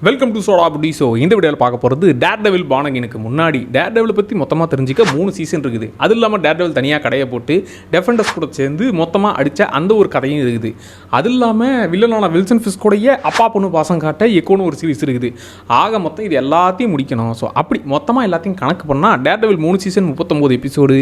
Welcome to soda புடி. So இந்த வீடியோவில் பார்க்க போகிறது டேர்டெவில் பானகினுக்கு முன்னாடி டேர்டெவில் பற்றி மொத்தமாக தெரிஞ்சிக்க 3 சீசன் இருக்குது. அது இல்லாமல் டேர்டெவில் தனியாக கடையை போட்டு டெஃபெண்டர்ஸ் கூட சேர்ந்து மொத்தமாக அடித்த அந்த ஒரு கதையும் இருக்குது. அது இல்லாமல் வில்லனான வில்சன் ஃபிஸ்கோடைய அப்பா பொண்ணு பாசம் காட்ட எக்கோன்னு ஒரு சீரிஸ் இருக்குது. ஆக மொத்தம் இது எல்லாத்தையும் முடிக்கணும். ஸோ அப்படி மொத்தமாக எல்லாத்தையும் கணக்கு பண்ணால் Daredevil 3 season 39 episode,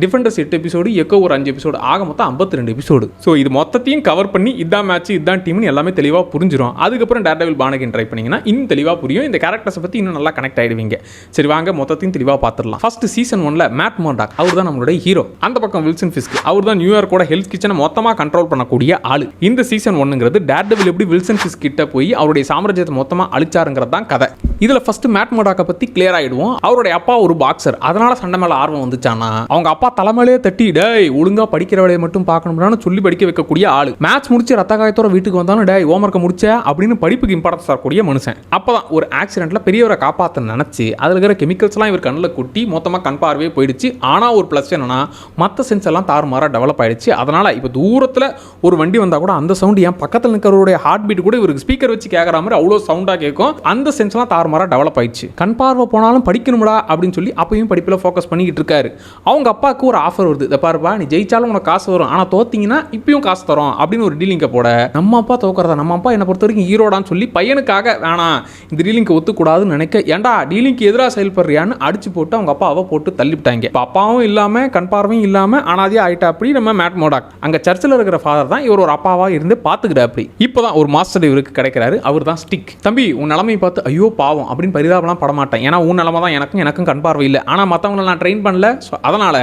defenders 8 episode, echo ஒரு 5 எபிசோடு, ஆக மொத்தம் 52 எபிசோடு. ஸோ இது மொத்தத்தையும் கவர் பண்ணி இதான் மேட்ச் இதான் டீம்னு எல்லாமே தெளிவாக புரிஞ்சிடும். அதுக்கப்புறம் டேர்டெவில் பானகின் ட்ரை பண்ணிங்கன்னா இன்னும் தெளிவாக புரியும். இந்த கேரக்டர்ஸை பற்றி இன்னும் நல்லா கனெக்ட் ஆகிடுவீங்க. சரி வாங்க மொத்தத்தையும் தெளிவாக பார்த்துடலாம். ஃபர்ஸ்ட் சீசன் 1ல மேட் மர்டாக் அவர் தான் நம்மளுடைய ஹீரோ. அந்த பக்கம் வில்சன் ஃபிஸ்க் அவர் தான் நியூயார்க்கோட ஹெல்த் கிச்சனை மொத்தமாக கண்ட்ரோல் பண்ணக்கூடிய ஆளு. இந்த சீசன் 1ங்கிறது டேர்டெவில் எப்படி வில்சன் ஃபிஸ்க் கிட்ட போய் அவருடைய சாம்ராஜ்யத்தை மொத்தமாக அழிச்சாருங்கிறது தான் கதை. இதில் ஃபர்ஸ்ட் மேட் மர்டாக்கை பற்றி கிளியர் ஆகிடுவோம். அவருடைய அப்பா ஒரு பாக்ஸர், அதனால சண்டை மேலே ஆர்வம் வந்துச்சானா அவங்க அப்பா தலைமையிலே தட்டி டேய் ஒழுங்கா படிக்கிற வேலையை மட்டும் பார்க்கணும்னு சொல்லி படிக்க வைக்கக்கூடிய ஆளு. மேட்ச் முடிச்சு ரத்த காயத்தோட வீட்டுக்கு வந்தாலும் டேய் ஹோம்ஒர்க்கை முடிச்ச அப்படின்னு படிப்புக்கு இம்பார்ட்டன்ஸ் தரக்கூடிய மனுஷன். அப்பதான் ஒரு ஆக்சிடென்ட்ல பெரியவரை காப்பாற்ற நினைச்சு அதில் இருக்கிற கெமிக்கல்ஸ்லாம் இவர் கண்ணில் கொட்டி மொத்தமாக கண் பார்வையே போயிடுச்சு. ஆனால் ஒரு ப்ளஸ் என்னன்னா மற்ற சென்ஸ் எல்லாம் தாறுமாறாக டெவலப் ஆயிடுச்சு. அதனால இப்போ தூரத்தில் ஒரு வண்டி வந்தால் கூட அந்த சவுண்ட் என் பக்கத்தில் இருக்கிறவருடைய ஹார்ட் பீட் கூட இவருக்கு ஸ்பீக்கர் வச்சு கேட்குற மாதிரி அவ்வளோ சவுண்டாக கேட்கும். அந்த சென்ஸ்லாம் தாறுமாறாக டெவலப் ஆயிடுச்சு. கண் பார்வை போனாலும் படிக்கணும்டா அப்படின்னு சொல்லி அப்பயும் படிப்பில் ஃபோக்கஸ் பண்ணிக்கிட்டு இருக்காரு. அவங்க அப்பாவுக்கு ஒரு ஆஃபர் வருது, இதை பாருப்பா நீ ஜெயிச்சாலும் உனக்கு காசு வரும், ஆனால் தோத்தீங்கன்னா இப்பயும் காசு தரும் அப்படின்னு ஒரு டீலிங்கை போட நம்ம அப்பா தோக்கிறதா நம்ம அப்பா என்னை பொறுத்த வரைக்கும் ஹீரோடான்னு சொல்லி பையனுக்காக வேணாம் இந்த டீலிங்க்கு ஒத்துக்கூடாதுன்னு நினைக்க ஏன்டா டீலிங்க்கு எதிராக செயல்படுறியான்னு அடிச்சு போட்டு அவங்க அப்பாவை போட்டு தள்ளிவிட்டாங்க. இப்போ அப்பாவும் இல்லாமல் கண் பார்வையும் இல்லாமல் அனாதியாக ஆயிட்டா அப்படி நம்ம மேட் மர்டாக். அங்கே சர்ச்சில் இருக்கிற ஃபாதர் தான் இவர் ஒரு அப்பாவாக இருந்து பார்த்துக்கிட்ட அப்படி. இப்போ தான் ஒரு மாஸ்டர் இவருக்கு கிடைக்கிறாரு. அவர் தான் ஸ்டிக். தம்பி உன் நிலைமையை பார்த்து ஐயோ பாவம் அப்படின்னு பரிதாபம்லாம் படமாட்டேன். ஏன்னா உன் நிலைமை தான் எனக்கும் கண் பார்வை இல்லை, ஆனால் மற்றவங்களை நான் ட்ரெயின் பண்ணல. ஸோ அதனால்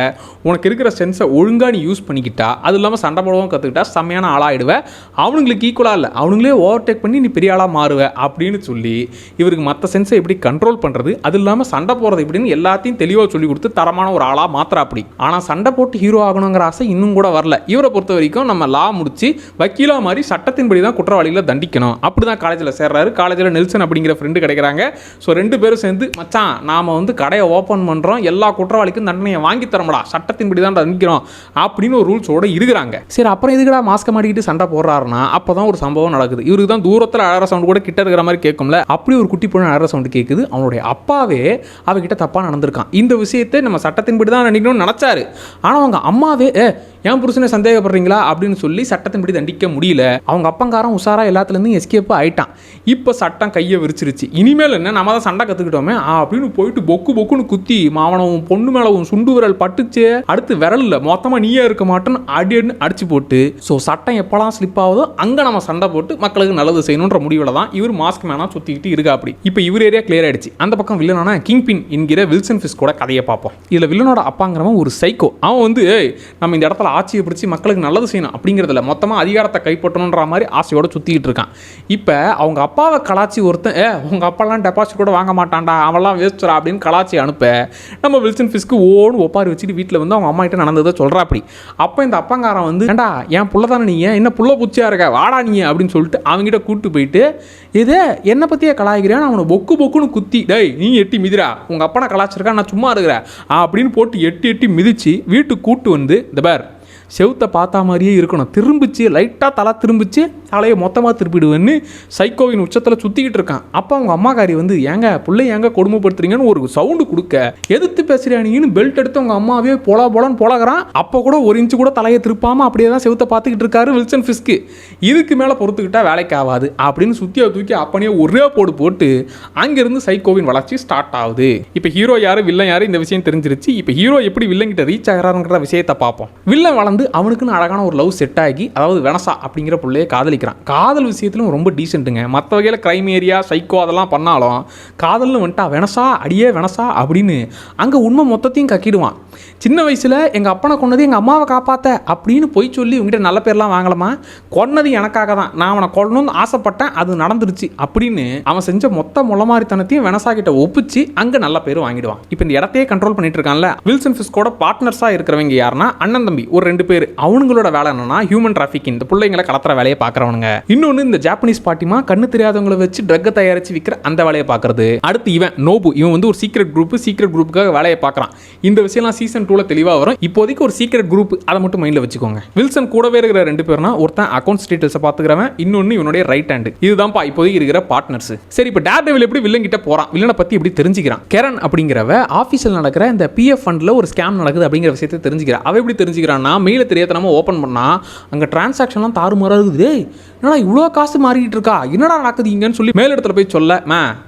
உனக்கு இருக்கிற சென்ஸை ஒழுங்காக நீ யூஸ் பண்ணிக்கிட்டா அது இல்லாமல் சண்டை போடவும் கற்றுக்கிட்டா செம்மையான ஆளாயிடுவேன். அவனுங்களுக்கு ஈக்குவலாக இல்லை அவனுங்களே ஓவர்டேக் பண்ணி நீ பெரிய ஆளாக மாறுவேன் அப்படின்னு சொல்லி இவருக்கு மற்ற சென்ஸை எப்படி கண்ட்ரோல் பண்ணுறது அது இல்லாமல் சண்டை போகிறது இப்படின்னு எல்லாத்தையும் தெளிவாக சொல்லி கொடுத்து தரமான ஒரு ஆளாக மாத்திர அப்படி. ஆனால் சண்டை போட்டு ஹீரோ ஆகணுங்கிற ஆசை இன்னும் கூட வரல. இவரை பொறுத்த வரைக்கும் நம்ம லா முடிச்சு வக்கீலா மாதிரி சட்டத்தின்படி தான் குற்றவாளிகளை தண்டிக்கணும். அப்படி தான் காலேஜில் சேர்றாரு. காலேஜில் நெல்சன் அப்படிங்கிற ஃப்ரெண்டு கிடைக்கிறாங்க. ஸோ 2 பேரும் சேர்ந்து மச்சான் நாம் கடையை ஓப்பன் பண்ணுறோம், எல்லா குற்றவாளிக்கும் தண்டனையை வாங்கி தரமுடா, சட்டத்தின்படி தான் தண்டிக்கிறோம் அப்படின்னு ஒரு ரூல்ஸோடு இருக்கிறாங்க. சரி அப்புறம் எதுக்கடா மாஸ்க மாட்டிக்கிட்டு சண்டை போடுறாருன்னா அப்போ தான் ஒரு சம்பவம் நடக்குது. இவருக்கு தான் தூரத்தில் அழற சவுண்ட் கூட கிட்ட இருக்கிற மாதிரி கேட்கும்ல, அப்படி ஒரு குட்டி பொண்ணு அழற சவுண்ட் கேட்குது. அவனுடைய அப்பாவே அவகிட்ட தப்பாக நடந்திருக்கான். இந்த விஷயத்தை நம்ம சட்டத்தின்படி தான் நினைக்கணும்னு நினச்சாரு. ஆனால் அவங்க அம்மாவே என் புருஷனை சந்தேகப்படுறீங்களா அப்படின்னு சொல்லி சட்டத்தின்படி தண்டிக்க முடியல. அவங்க அப்பங்காரன் உஷாரா எல்லாத்துலேருந்து எஸ்கேப் ஆயிட்டான். இப்போ சட்டம் கையை விரிச்சிருச்சு. இனிமேல் என்ன நம்ம தான் சண்டை கற்றுக்கிட்டோமே அப்படின்னு போயிட்டு பொக்குன்னு குத்தி மாவனவும் பொண்ணு மேலவும் சுண்டு விரல் பட்டுச்சு. அடுத்து விரல் இல்லை மொத்தமாக நீயே இருக்க மாட்டேன்னு அடின்னு அடிச்சு போட்டு ஸோ சட்டம் எப்போலாம் ஸ்லிப் ஆகுதோ அங்கே நம்ம சண்டை போட்டு மக்களுக்கு நல்லது செய்யணுன்ற முடிவில் தான் இவர் மாஸ்க் மேனா சுற்றிக்கிட்டு இருக்கா அப்படி. இப்போ இவர் ஏரியா கிளியர் ஆயிடுச்சு. அந்த பக்கம் வில்லனான கிங் பின் என்கிற வில்சன் ஃபிஸ்கோட கதையை பார்ப்போம். இதில் வில்லனோட அப்பாங்கிறவன் ஒரு சைக்கோ. அவன் நம்ம இந்த இடத்துல ஆட்சியை பிடிச்சி மக்களுக்கு நல்லது செய்யணும் அப்படிங்கிறதுல மொத்தமாக அதிகாரத்தை கைப்பற்றணுன்ற மாதிரி ஆசையோட சுற்றிக்கிட்டு இருக்கான். இப்போ அவங்க அப்பாவை கலாச்சி ஒருத்தன் உங்கள் அப்பாலாம் டெபாசிட் கூட வாங்க மாட்டான்டா அவெல்லாம் வேஸ்டரா அப்படின்னு கலாச்சி அனுப்ப நம்ம வில்சன் ஃபிஸ்க்கு ஓன்னு ஒப்பாரி வச்சுட்டு வீட்டில் அவங்க அம்மா கிட்ட நடந்ததை சொல்கிறா அப்படி. அப்போ இந்த அப்பங்காரன் ஏண்டா என் புள்ள தானே நீ என்ன புள்ள பூச்சியாக இருக்க வாடா நீ அப்படின்னு சொல்லிட்டு அவங்ககிட்ட கூப்பிட்டு போயிட்டு இது என்னை பற்றியே கலாய்க்கிறேன் அவனை பொக்குன்னு குத்தி டேய் நீ எட்டி மிதிரா உங்கள் அப்பனை கலாச்சிருக்கா நான் சும்மா இருக்கிறேன் அப்படின்னு போட்டு எட்டி மிதிச்சு வீட்டுக்கு கூட்டு வந்து இந்த பேர் செவுத்தை பார்த்தா மாதிரியே இருக்கணும், திரும்பிச்சு லைட்டாக தலை திரும்பிச்சு தலையை மொத்தமாக திருப்பிடுவேன்னு சைக்கோவின் உச்சத்தில் சுற்றிக்கிட்டு இருக்கான். அப்போ அவங்க அம்மாக்காரி ஏங்க பிள்ளை ஏங்க கொடுமைப்படுத்துறீங்கன்னு ஒரு சவுண்டு கொடுக்க எதிர்த்து பேசுகிறானின்னு பெல்ட் எடுத்து அவங்க அம்மாவே போலான்னு போலகிறான். அப்போ கூட 1 இன்ச்சு கூட தலையை திருப்பாமல் அப்படியே தான் செவுத்தை பார்த்துக்கிட்டு இருக்காரு வில்சன் ஃபிஸ்க்கு. இதுக்கு மேலே பொறுத்துக்கிட்டா வேலைக்கு ஆகாது அப்படின்னு சுற்றியை தூக்கி அப்பனே ஒரே போட்டு அங்கேருந்து சைக்கோவின் வளர்ச்சி ஸ்டார்ட் ஆகுது. இப்போ ஹீரோ யார் வில்லன் யார் இந்த விஷயம் தெரிஞ்சிருச்சு. இப்போ ஹீரோ எப்படி வில்லங்கிட்ட ரீச் ஆகிறாருங்கிற விஷயத்தை பார்ப்போம். வில்லன் வளர்ந்து அவனுக்குன்னு அழகான ஒரு லவ் செட் ஆகி அதாவது வெனசா அப்படிங்கிற பிள்ளையை காதலிக்கிறான். காதல் விஷயத்திலும் ரொம்ப டீசென்ட்டுங்க. மற்ற வகையில் கிரைம் ஏரியா சைக்கோ அதெல்லாம் பண்ணாலும் காதல்னு வந்துட்டா வெனசா அடியே வெனசா அப்படின்னு அங்கே உண்மை மொத்தத்தையும் கக்கிடுவான். சின்ன வயசில் எங்கள் அப்பனை கொன்னது எங்கள் அம்மாவை காப்பாற்ற அப்படின்னு போய் சொல்லி உங்ககிட்ட நல்ல பேர்லாம் வாங்கலாமா, கொன்னது எனக்காக தான் நான் அவனை கொல்லணும்னு ஆசைப்பட்டேன் அது நடந்துருச்சு அப்படின்னு அவன் செஞ்ச மொத்த முளமாரித்தனத்தையும் வெனசா கிட்ட ஒப்பிச்சு அங்கே நல்ல பேர் வாங்கிடுவான். இப்போ இந்த இடத்தையே கண்ட்ரோல் பண்ணிட்டு இருக்கான்ல வில்சன் ஃபிஸ்கோட பார்ட்னர்ஸாக இருக்கிறவங்க யாருன்னா அண்ணன் தம்பி ஒரு 2 பேர். அவங்களோட வேலை என்னன்னா ஹியூமன் டிராஃபிக்கிங் இந்த பிள்ளைங்களை கடத்துற வேலையை பார்க்குறவங்க. பண்றவனுங்க. இன்னொன்னு இந்த ஜாப்பனீஸ் பாட்டிமா கண்ணு தெரியாதவங்களை வச்சு ட்ரக் தயாரிச்சு விற்கிற அந்த வேலையை பார்க்கறது. அடுத்து இவன் நோபு, இவன் வந்து ஒரு சீக்ரெட் குரூப்புக்காக வேலையை பார்க்கறான். இந்த விஷயம்லாம் சீசன் 2ல தெளிவா வரும். இப்போதைக்கு ஒரு சீக்ரெட் குரூப், அதை மட்டும் மைண்ட்ல வச்சுக்கோங்க. வில்சன் கூடவே இருக்கிற ரெண்டு பேர்னா ஒருத்தன் அக்கவுண்ட்ஸ் டீடைல்ஸ் பாத்துக்கிறவன், இன்னொன்னு இவனுடைய ரைட் ஹேண்ட். இதுதான்ப்பா இப்போதைக்கு இருக்கிற பார்ட்னர்ஸ். சரி, இப்போ டேர்டெவில் எப்படி வில்லன் கிட்ட போறான், வில்லனை பத்தி எப்படி தெரிஞ்சுக்கிறான். கெரன் அப்படிங்கிறவ ஆபீஸ்ல நடக்கிற இந்த பிஎஃப் ஃபண்ட்ல ஒரு ஸ்கேம் நடக்குது அப்படிங்கிற விஷயத்தை தெரிஞ்சுக்கிறான். அவ எப்படி தெரிஞ்சுக்கிறான்னா, மெயில தெரியாதனமா ஓபன் பண்ணா அங்க டிரான்சாக்ஷன்லாம் தாறுமாறா இருக்குது. என்னடா இவ்வளோ காசு மாறிட்டு இருக்கா, என்னடா நடக்குது இங்கன்னு சொல்லி மேல் இடத்துல போய் சொல்ல,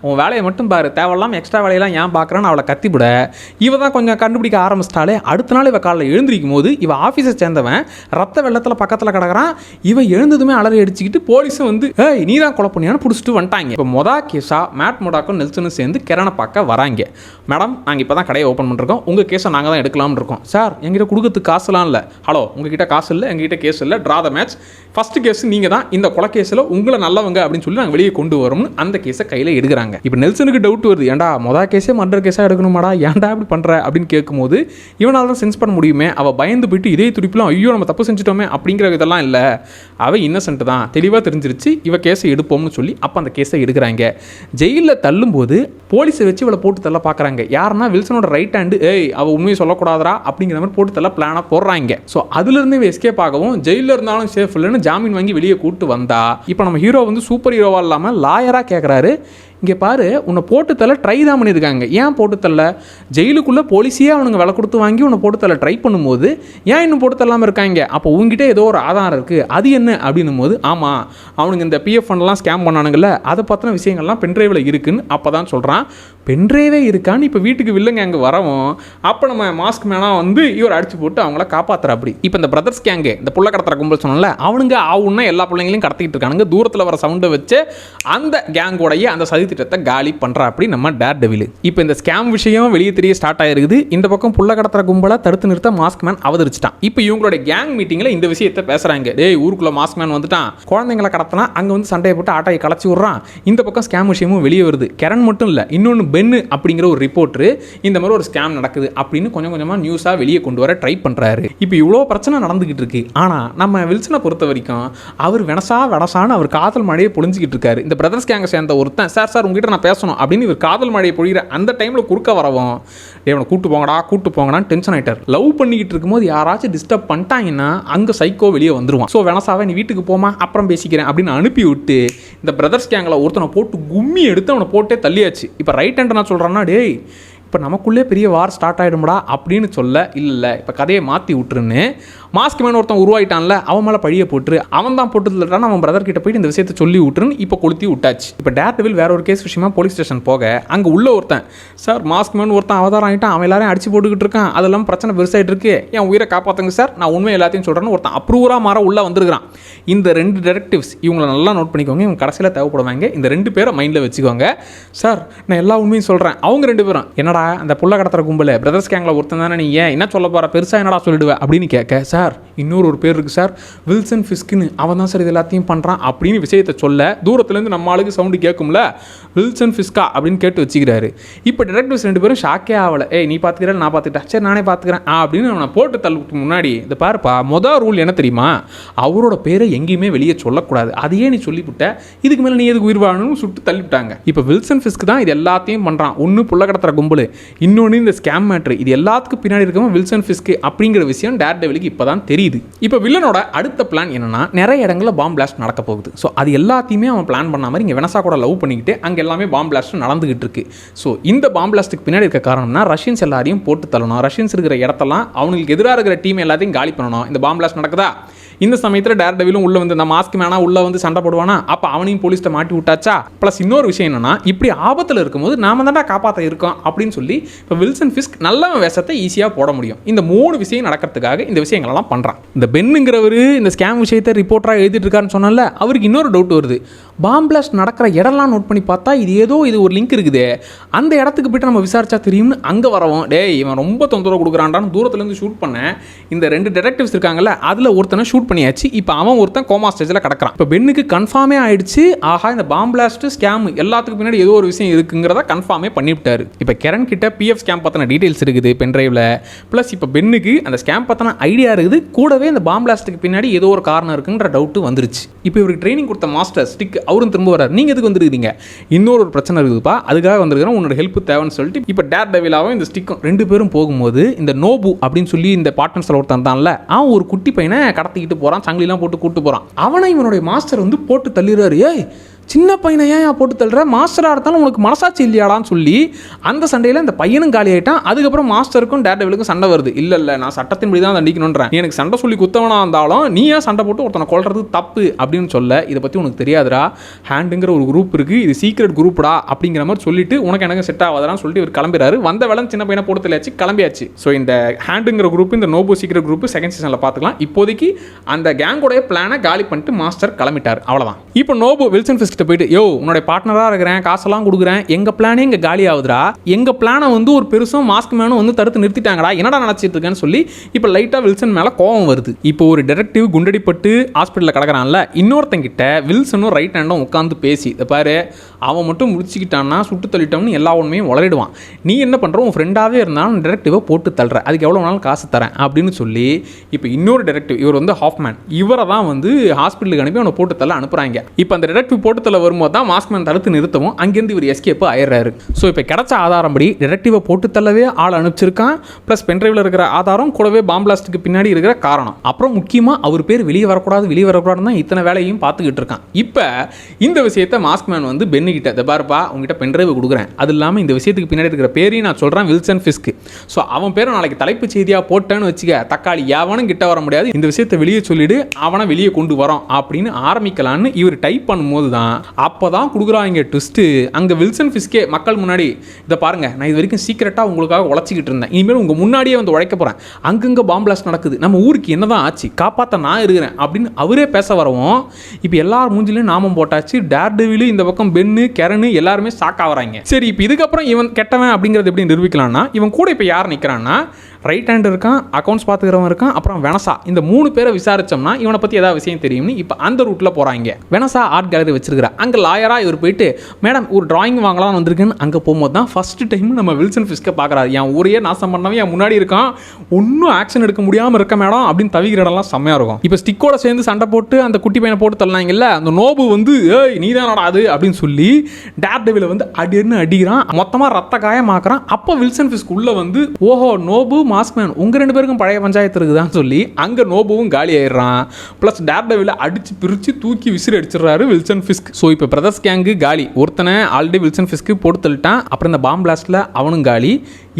உன் வேலையை மட்டும் பாரு, தேவையில்லாம எக்ஸ்ட்ரா வேலையெல்லாம் ஏன் பார்க்குறான்னு அவளை கத்திவிட இவ தான் கொஞ்சம் கண்டுபிடிக்க ஆரம்பிச்சிட்டாலே. அடுத்த நாள் இவ காலையில் எழுந்திருக்கும் போது இவ ஆஃபீஸை சேர்ந்தவன் ரத்த வெள்ளத்தில் பக்கத்தில் கிடக்கிறான். இவ எழுந்ததுமே அலறி அடிச்சுக்கிட்டு போலீஸும் வந்து நீ தான் கொலை பண்ணியான்னு பிடிச்சிட்டு வந்துட்டாங்க. இப்போ மொதல் கேஸா மேட் மொடாக்கும் நெல்சனும் சேர்ந்து கெரனை பார்க்க வராங்க. மேடம், நாங்கள் இப்போ தான் கடையை ஓப்பன் பண்ணிருக்கோம், உங்கள் கேஸை நாங்கள் தான் எடுக்கலாம்னு இருக்கோம். சார், எங்கிட்ட கொடுக்கறதுக்கு காசுலாம் இல்லை. ஹலோ, உங்ககிட்ட காசு இல்லை, எங்ககிட்ட கேஸ் இல்லை, draw the match. First case நீங்கள் தான், இந்த கொலை கேஸில் உங்களை நல்லவங்க அப்படின்னு சொல்லி நாங்கள் வெளியே கொண்டு வரோம்னு அந்த கேஸை கையில் எடுக்கிறாங்க. இப்போ நெல்சனுக்கு டவுட் வருது, ஏன்டா மொதல் கேஸே மர்டர் கேஸாக எடுக்கணுமாடா, ஏன்டா இப்படி பண்ணுற அப்படின்னு கேட்கும்போது இவனால் தான் சென்ஸ் பண்ண முடியுமே. அவள் பயந்து போயிட்டு இதே துடிப்பிலும் ஐயோ நம்ம தப்பு செஞ்சுட்டோமே அப்படிங்கிற இதெல்லாம் இல்லை, அவள் இன்னசென்ட் தான், தெளிவாக தெரிஞ்சிருச்சு, இவ கேஸை எடுப்போம்னு சொல்லி அப்போ அந்த கேஸை எடுக்கிறாங்க. ஜெயிலில் தள்ளும்போது போலீஸை வச்சு இவளை போட்டு தள்ள பார்க்குறாங்க. யாருன்னா வில்சனோட ரைட் ஹேண்டு, அவள் உண்மையை சொல்லக்கூடாதா அப்படிங்கிற மாதிரி போட்டு தள்ள பிளானாக போடுறாங்க. ஸோ அதுலேருந்து இவ எஸ்கேப் ஆகவும் ஜெயிலில் இருந்தாலும் சேஃப் இல்லைன்னு ஜாமீன் வாங்கி வெளியே கூட்டு வந்தா. இப்போ நம்ம ஹீரோ வந்து சூப்பர் ஹீரோவா இல்லாமல் லாயராக கேட்குறாரு, இங்கே பாரு, உன்னை போட்டு தள்ள ட்ரை தான் பண்ணியிருக்காங்க, ஏன் போட்டு தள்ள? ஜெயிலுக்குள்ளே போலீஸே அவனுங்க விலை கொடுத்து வாங்கி உன்னை போட்டு தள்ள ட்ரை பண்ணும்போது ஏன் இன்னும் போட்டு தள்ளாமல் இருக்காங்க? அப்போ உங்ககிட்ட ஏதோ ஒரு ஆதாரம் இருக்குது, அது என்ன அப்படின்னும் போது, ஆமாம் அவனுங்க இந்த பிஎஃப் ஃபண்ட்லாம் ஸ்கேம் பண்ணானுங்கல்ல, அதை பற்றின விஷயங்கள்லாம் பென்ட்ரைவில் இருக்குன்னு அப்போ தான் சொல்கிறான். பென்ட்ரைவே இருக்கான்னு இப்போ வீட்டுக்கு வில்லங்க அங்கே வரவும் அப்போ நம்ம மாஸ்க் மேனாக வந்து இவர் அடிச்சு போட்டு அவங்கள காப்பாற்றுற. அப்படி இப்போ இந்த பிரதர்ஸ் கேங்கு, இந்த புள்ள கடத்துற கும்பல் சொன்னால, அவனுங்க ஆவுன்னா எல்லா பிள்ளைங்களையும் கடத்திட்டு இருக்கானுங்க. தூரத்தில் வர சவுண்டை வச்சு அந்த கேங்கோடைய அந்த சதி திட்டத்தை காலி பண்றா அப்படி நம்ம டேர்டெவில். இப்போ இந்த ஸ்கேம் விஷயம் வெளியே தெரிய ஸ்டார்ட் ஆயிருக்குது. இந்த பக்கம் புள்ள கடத்துற கும்பலை தடுத்து நிறுத்த மாஸ்க் மேன் அவதரிச்சிட்டான். இப்போ இவங்களுடைய கேங் மீட்டிங்ல இந்த விஷயத்தை பேசுறாங்க. டேய், ஊருக்குள்ள மாஸ்க் மேன் வந்துட்டான், குழந்தைங்களை கடத்தினா அங்க வந்து சண்டையை போட்டு ஆட்டையை கலச்சி விடுறான். இந்த பக்கம் ஸ்கேம் விஷயமும் வெளியே வருது. கெரன் மட்டும் இல்ல, இன்னொன்று பென்னு அப்படிங்கிற ஒரு ரிப்போர்ட்டர் இந்த மாதிரி ஒரு ஸ்கேம் நடக்குது அப்படின்னு கொஞ்சம் கொஞ்சமா நியூஸா வெளியே கொண்டு வர ட்ரை பண்றாரு. இப்போ இவ்வளோ பிரச்சனை நடந்துகிட்டு இருக்கு. ஆனா நம்ம வில்சனை பொறுத்த வரைக்கும் அவர் வெனசான்னு அவர் காதல் மழையை பொழிஞ்சிக்கிட்டு இருக்காரு. இந்த பிரதர்ஸ் கேங்கை சேர்ந்த ஒருத்தன், சார் உங்ககிட்ட நான் பேசணும் அப்படின்னு இவர் காதல் மழையை பொழிகிற அந்த டைம்ல குறுக்க வரவும், இவனை கூட்டு போங்கடான்னு டென்ஷன் ஆயிட்டார். லவ் பண்ணிக்கிட்டு இருக்கும்போது யாராச்சும் டிஸ்டர்ப் பண்ணிட்டாங்கன்னா அங்க சைக்கோ வெளியே வந்துருவான். ஸோ வெனசாவை நீ வீட்டுக்கு போமா, அப்புறம் பேசிக்கிறேன் அப்படின்னு அனுப்பி விட்டு இந்த பிரதர்ஸ் கேங்கில் ஒருத்தனை போட்டு கும்மி எடுத்து அவனை போட்டே தள்ளியாச்சு. இப்போ ரைட் ஹேண்ட் நான் சொல்றேன்னா, டேய் இப்போ நமக்குள்ளே பெரிய வார் ஸ்டார்ட் ஆகிடும்டா அப்படின்னு சொல்ல, இல்லை இப்போ கதையை மாற்றி விட்டுருன்னு மாஸ்க் மேன் ஒருத்தன் உருவாயிட்டான்ல, அவன் மேலே பழிய போட்டு அவன் தான் போட்டு தள்ளிட்டான்னு அவன் பிரதர் கிட்ட போயிட்டு இந்த விஷயத்தை சொல்லி விட்டுருன்னு இப்போ கொளுத்தி விட்டாச்சு. இப்போ டேர்டெவில் வேற ஒரு கேஸ் விஷயமா போலீஸ் ஸ்டேஷன் போக அங்கே உள்ள ஒருத்தன், சார் மாஸ்க் மேன் ஒருத்தன் அவதாரம் ஆகிட்டான், அவன் எல்லாரையும் அடிச்சு போட்டுக்கிட்டு இருக்கான், அதெல்லாம் பிரச்சனை பெருசாகிட்டு இருக்கு, என் உயிரை காப்பாற்றுங்க சார், நான் உண்மை எல்லாத்தையும் சொல்கிறேன்னு ஒருத்தன் அப்ரூவராக மாற உள்ள வந்துருக்கான். இந்த ரெண்டு டெடெக்டிவ்ஸ் இவங்களை நல்லா நோட் பண்ணிக்கோங்க, இவங்க கடைசியில் தேவைப்படுவாங்க. இந்த ரெண்டு பேரை மைண்டில் வச்சுக்கோங்க. சார் நான் எல்லா உண்மையும் சொல்கிறேன். அவங்க ரெண்டு பேரும், என்னடா அந்த புள்ள கடத்துற கும்பல் பிரதர்ஸ் கேங்கில் ஒருத்தன் தானே, நீ ஏன் என்ன சொல்ல போகிற, பெருசாக என்னடா சொல்லிடுவேன் அப்படின்னு கேட்க, சார் இன்னொரு பேர் இருக்குது சார், வில்சன் ஃபிஸ்க்னு, அவன் தான் சார் இது எல்லாத்தையும் பண்ணுறான் அப்படின்னு விஷயத்தை சொல்ல, தூரத்துலேருந்து நம்ம ஆளுக்கு சவுண்டு கேட்கும்ல, வில்சன் ஃபிஸ்கா அப்படின்னு கேட்டு வச்சுக்கிறாரு. இப்போ டிரெக்டர்ஸ் ரெண்டு பேரும் ஷாக்கே ஆகலை. நீ பார்த்துக்கிறேன், நான் பார்த்துக்கிட்டேன், சரி நானே பார்த்துக்கிறேன் அப்படின்னு அவனை போட்டு தள்ளுக்கு முன்னாடி, இந்த பாருப்பா மொதல் ரூல் என்ன தெரியுமா, அவரோட பேரை எங்கேயுமே வெளியே சொல்லக்கூடாது, அதையே நீ சொல்லிவிட்ட, இதுக்கு மேலே நீ எதுக்கு உயிர் வாழணும்னு சுட்டு தள்ளிவிட்டாங்க. இப்போ வில்சன் ஃபிஸ்க் தான் இது எல்லாத்தையும் பண்ணுறான். ஒன்று புள்ள கடத்துற கும்பல், இன்னொன்று இந்த ஸ்கேம் மேட்ரு, இது எல்லாத்துக்கும் பின்னாடி இருக்கவன் வில்சன் ஃபிஸ்க் அப்படிங்கிற விஷயம் டேர்டெவிலுக்கு இப்போ தான் தெரியுது. இப்போ வில்லனோட அடுத்த பிளான் என்னன்னா, நிறைய இடங்களில் பாம் பிளாஸ்ட் நடக்க போகுது. ஸோ அது எல்லாத்தையுமே அவன் பிளான் பண்ண மாதிரி இங்கே வெனசா கூட லவ் பண்ணிக்கிட்டு அங்கே எல்லாமே பாம் பிளாஸ்ட் நடந்துகிட்டு இருக்கு. ஸோ இந்த பாம் பிளாஸ்ட்டுக்கு பின்னாடி இருக்க காரணம்னா, ரஷ்யன்ஸ் எல்லாரையும் போட்டு தள்ளணும், ரஷ்யன்ஸ் இருக்கிற இடத்தெல்லாம் அவங்களுக்கு எதிராக இருக்கிற டீம் எல்லாத்தையும் காலி பண்ணணும். இந்த பாம் பிளாஸ்ட் நடக்குதா, இந்த சமயத்தில் டேர்டெவிலும் உள்ள வந்து இந்த மாஸ்க் மேனா உள்ள வந்து சண்டை போடுவானா, அப்போ அவனையும் போலீஸ்ட்ட மாட்டி விட்டாச்சா. ப்ளஸ் இன்னொரு விஷயம் என்னன்னா, இப்படி ஆபத்தில் இருக்கும்போது நாம தான்டா காப்பாற்ற இருக்கோம் அப்படின்னு சொல்லி இப்போ வில்சன் ஃபிஸ்க் நல்ல வேஷத்தை ஈஸியாக போட முடியும். இந்த 3 விஷயம் நடக்கிறதுக்காக இந்த விஷயங்களெல்லாம் பண்ணுறான். இந்த பென்னுங்கிறவர் இந்த ஸ்கேம் விஷயத்தை ரிப்போர்ட்டராக எழுதிட்டு இருக்காருன்னு சொன்னால, அவருக்கு இன்னொரு டவுட் வருது, பாம் பிளாஸ்ட் நடக்கிற இடம்லாம் நோட் பண்ணி பார்த்தா இது ஒரு லிங்க் இருக்குது, அந்த இடத்துக்கு போய்ட்டு நம்ம விசாரிச்சா தெரியும்னு அங்கே வரவும், டேய் இவன் ரொம்ப தொந்தரவு கொடுக்குறான்டான்னு தூரத்துலேருந்து ஷூட் பண்ண இந்த 2 டிடெக்டிவ்ஸ் இருக்காங்கல்ல, அதில் ஒருத்தனை ஷூட் பண்ணியாச்சு. இப்போ அவன் ஒருத்தன் கோமா ஸ்டேஜில் கிடக்கிறான். இப்போ பென்னுக்கு கன்ஃபார்மே ஆயிடுச்சு, ஆஹா இந்த பாம் பிளாஸ்ட் ஸ்கேம் எல்லாத்துக்கு பின்னாடி ஏதோ ஒரு விஷயம் இருக்குங்கிறத கன்ஃபார்மே பண்ணிவிட்டாரு. இப்போ கெரன் கிட்ட பிஎஃப் ஸ்கேம் பற்றின டீட்டெயில்ஸ் இருக்குது பென்ட்ரைவில், ப்ளஸ் இப்போ பென்னுக்கு அந்த ஸ்கேம் பற்றின ஐடியா இருக்குது, கூடவே இந்த பாம் பிளாஸ்ட்டுக்கு பின்னாடி ஏதோ ஒரு காரணம் இருக்குன்ற டவுட்டு வந்துருச்சு. இப்போ இவருக்கு ட்ரைனிங் கொடுத்த மாஸ்டர் ஸ்டிக் அவரும் திரும்ப வர்றாரு. நீங்கள் எதுக்கு வந்துருக்கீங்க, இன்னொரு பிரச்சனை இருக்குதுப்பா, அதுக்காக வந்துருக்கிறோம், உன்னோட ஹெல்ப் தேவைன்னு சொல்லிட்டு இப்போ டேர் டெவிலாவும் இந்த ஸ்டிக்கும் 2 பேரும் போகும்போது இந்த நோபு அப்படின்னு சொல்லி இந்த பார்ட்னர்ஸில் ஒருத்தன் தான்ல, அவன் ஒரு குட்டி பையனை கடத்திக்கிட்டு போகிறான், சங்கிலாம் போட்டு கூட்டு போகிறான். அவனை இவனுடைய மாஸ்டர் வந்து போட்டு தள்ளிடுறாரு. ஏய் சின்ன பையனை ஏன் போட்டு தள்ளுற, மாஸ்டராக இருந்தாலும் உனக்கு மனசாட்சி இல்லையாடான்னு சொல்லி அந்த சண்டையில் இந்த பையனும் காலி ஆகிட்டான். அதுக்கப்புறம் மாஸ்டருக்கும் டேர் டெவிலுக்கும் சண்டை வருது. இல்லை நான் சட்டத்தின்படி தான் தண்டிக்கணுன்றேன், எனக்கு சண்டை சொல்லி குத்தவனா இருந்தாலும் நீ ஏன் சண்டை போட்டு ஒருத்தனை கொள்றது தப்பு அப்படின்னு சொல்ல, இதை பற்றி உனக்கு தெரியாதுடா, ஹேண்டுங்கிற ஒரு குரூப் இருக்குது, இது சீக்ரெட் குரூப்டா அப்படிங்கிற மாதிரி சொல்லிட்டு உனக்கு எனக்கு செட் ஆகாதான்னு சொல்லிட்டு இவர் கிளம்பிறாரு. வந்த வேலை சின்ன பையனை போட்டு தள்ளியாச்சு, கிளம்பியாச்சு. ஸோ இந்த ஹேண்டுங்கிற குரூப், இந்த நோபோ சீக்ரெட் குரூப் செகண்ட் சீசனில் பார்த்துக்கலாம். இப்போதைக்கு அந்த கேங்கோடைய பிளானை காலி பண்ணிட்டு மாஸ்டர் கிளம்பிட்டார், அவ்வளோதான். இப்போ நோபோ வில்சன் ஃபிஸ்க் போயிட்டு, யோ உன்னோட பார்ட்னராக இருக்கிறேன், காசெல்லாம் கொடுக்குறேன், எங்கள் பிளானே இங்கே காலி ஆகுதுரா, எங்கள் பிளானை வந்து ஒரு பெருசும் மாஸ்க் மேனும் வந்து தடுத்து நிறுத்திட்டாங்கடா, என்னடா நினச்சிட்டு இருக்கேன்னு சொல்லி இப்போ லைட்டாக வில்சன் மேலே கோவம் வருது. இப்போ ஒரு டிடெக்டிவ் குண்டடிப்பட்டு ஹாஸ்பிட்டலில் கிடக்கிறான்ல, இன்னொருத்தங்கிட்ட வில்சனும் ரைட் ஹேண்டும் உட்காந்து பேசி, இதை பாரு அவன் மட்டும் முடிச்சுக்கிட்டான்னா சுட்டு தள்ளிட்டோம்னு எல்லா உண்மையும் உளறிடுவான், நீ என்ன பண்ணுற, உன் ஃப்ரெண்டாகவே இருந்தாலும் டிடெக்டிவை போட்டு தள்ளுற, அதுக்கு எவ்வளோ நாள் காசு தரேன் அப்படின்னு சொல்லி இப்போ இன்னொரு டிடெக்டிவ், இவர் வந்து ஹாஃப்மேன், இவரை தான் வந்து ஹாஸ்பிட்டலுக்கு அனுப்பி அவனை போட்டு தள்ள அனுப்புகிறாங்க. இப்போ அந்த டிடெக்டிவ் போட்டு தள்ள வரும்போது தான் மாஸ்க்மேன் தடுத்து நிறுத்தவும் அங்கேருந்து இவர் எஸ்கேப் ஆயிடுறாரு. ஸோ இப்போ கிடைச்ச ஆதாரம்படி டிடெக்டிவை போட்டு தள்ளவே ஆள் அனுப்பிச்சிருக்கான், ப்ளஸ் பென்ட்ரைவில் இருக்கிற ஆதாரம், கூடவே பாம் பிளாஸ்ட்டுக்கு பின்னாடி இருக்கிற காரணம், அப்புறம் முக்கியமாக அவர் பேர் வெளியே வரக்கூடாதுன்னு தான் இத்தனை வேலையும் பார்த்துக்கிட்டு இருக்கான். இப்போ இந்த விஷயத்தை மாஸ்க்மேன் வந்து பென்னுக்கிட்ட, இதை பாருப்பா உங்ககிட்ட பென்ட்ரைவ் கொடுக்குறேன், அது இல்லாமல் இந்த விஷயத்துக்கு பின்னாடி இருக்கிற பேரையும் நான் சொல்கிறேன், வில்சன் ஃபிஸ்க். ஸோ அவன் பேரை நாளைக்கு தலைப்பு செய்தியாக போட்டேன்னு வச்சுக்க, தக்காளி எவனும் கிட்ட வர முடியாது, இந்த விஷயத்தை வெளியே சொல்லிவிடு, அவனை வெளியே கொண்டு வரோம் அப்படின்னு ஆரம்பிக்கலான்னு இவர் டைப் பண்ணும்போது தான் அப்போதான் கொடுக்குறாங்க ட்விஸ்ட்டு. அங்கே வில்சன் ஃபிஸ்கே மக்கள் முன்னாடி, இதை பாருங்கள் நான் இது வரைக்கும் சீக்கிரட்டாக உங்களுக்காக உழைச்சிக்கிட்டு இருந்தேன், இனிமேல் உங்கள் முன்னாடியே வந்து உழைக்க போகிறேன், அங்கங்கே பாம் பிளாஸ்ட் நடக்குது, நம்ம ஊருக்கு என்ன தான் ஆச்சு, காப்பாற்ற நான் இருக்கிறேன் அப்படின்னு அவரே பேச வரவும் இப்போ எல்லார் மூஞ்சிலையும் நாமம் போட்டாச்சு. டேர் டெவிலு இந்த பக்கம் பென்னு கெரனு எல்லாருமே ஷாக் ஆகிறாங்க. சரி இப்போ இதுக்கப்புறம் இவன் கெட்டவன் அப்படிங்கிறது எப்படி நிரூபிக்கலாம்னா, இவன் கூட இப்போ யார் நிற்கிறான்னா, ரைட் ஹேண்ட் இருக்கான், அக்கௌண்ட்ஸ் பார்த்துக்கிறவன் இருக்கான், அப்புறம் வெனசா, இந்த 3 பேரை விசாரிச்சோம்னா இவனை பற்றி ஏதாவது விஷயம் தெரியும்னு இப்போ அந்த ரூட்டில் போகிறாங்க. வெனசா ஆர்ட் கேலரி வச்சிருக்கிறா, அங்கே லாயராக இவர் போயிட்டு, மேடம் ஒரு டிராயிங் வாங்கலாம்னு வந்திருக்குன்னு அங்கே போகும்போது தான் ஃபஸ்ட்டு டைம் நம்ம வில்சன் ஃபிஸ்கை பார்க்குறாரு. என் ஊரையே நாசம் பண்ணவன் என் முன்னாடி இருக்கான், ஒன்றும் ஆக்ஷன் எடுக்க முடியாமல் இருக்க மேடம் அப்படின்னு தவிக்கிற இடம்லாம் செம்மையாக இருக்கும். இப்போ ஸ்டிக்கோட சேர்ந்து சண்டை போட்டு அந்த குட்டி பையனை போட்டு தள்ளினாங்கல்ல, அந்த நோபு வந்து ஏய் நீ தான் நடாது அப்படின்னு சொல்லி டேர் டெவிலை வந்து அடின்னு அடிக்கிறான், மொத்தமாக ரத்த காயமாக்குறான். அப்போ வில்சன் ஃபிஸ்க் உள்ள வந்து, ஓஹோ நோபு மாஸ்க்மேன் உங்கள் 2 பேருக்கும் பழைய பஞ்சாயத்து இருக்குதான்னு சொல்லி அங்கே நோபுவும் காலி ஆயிடுறான். ப்ளஸ் டேர் டெவிலை அடித்து பிரித்து தூக்கி விசிறி அடிச்சிடறாரு வில்சன் ஃபிஸ்க். ஸோ இப்போ பிரதர்ஸ் கேங்கு காலி, ஒருத்தனை ஆல்ரெடி வில்சன் ஃபிஸ்க்கு போட்டு தள்ளிட்டான், அப்புறம் இந்த பாம் பிளாஸ்ட்டில் அவனும் காலி,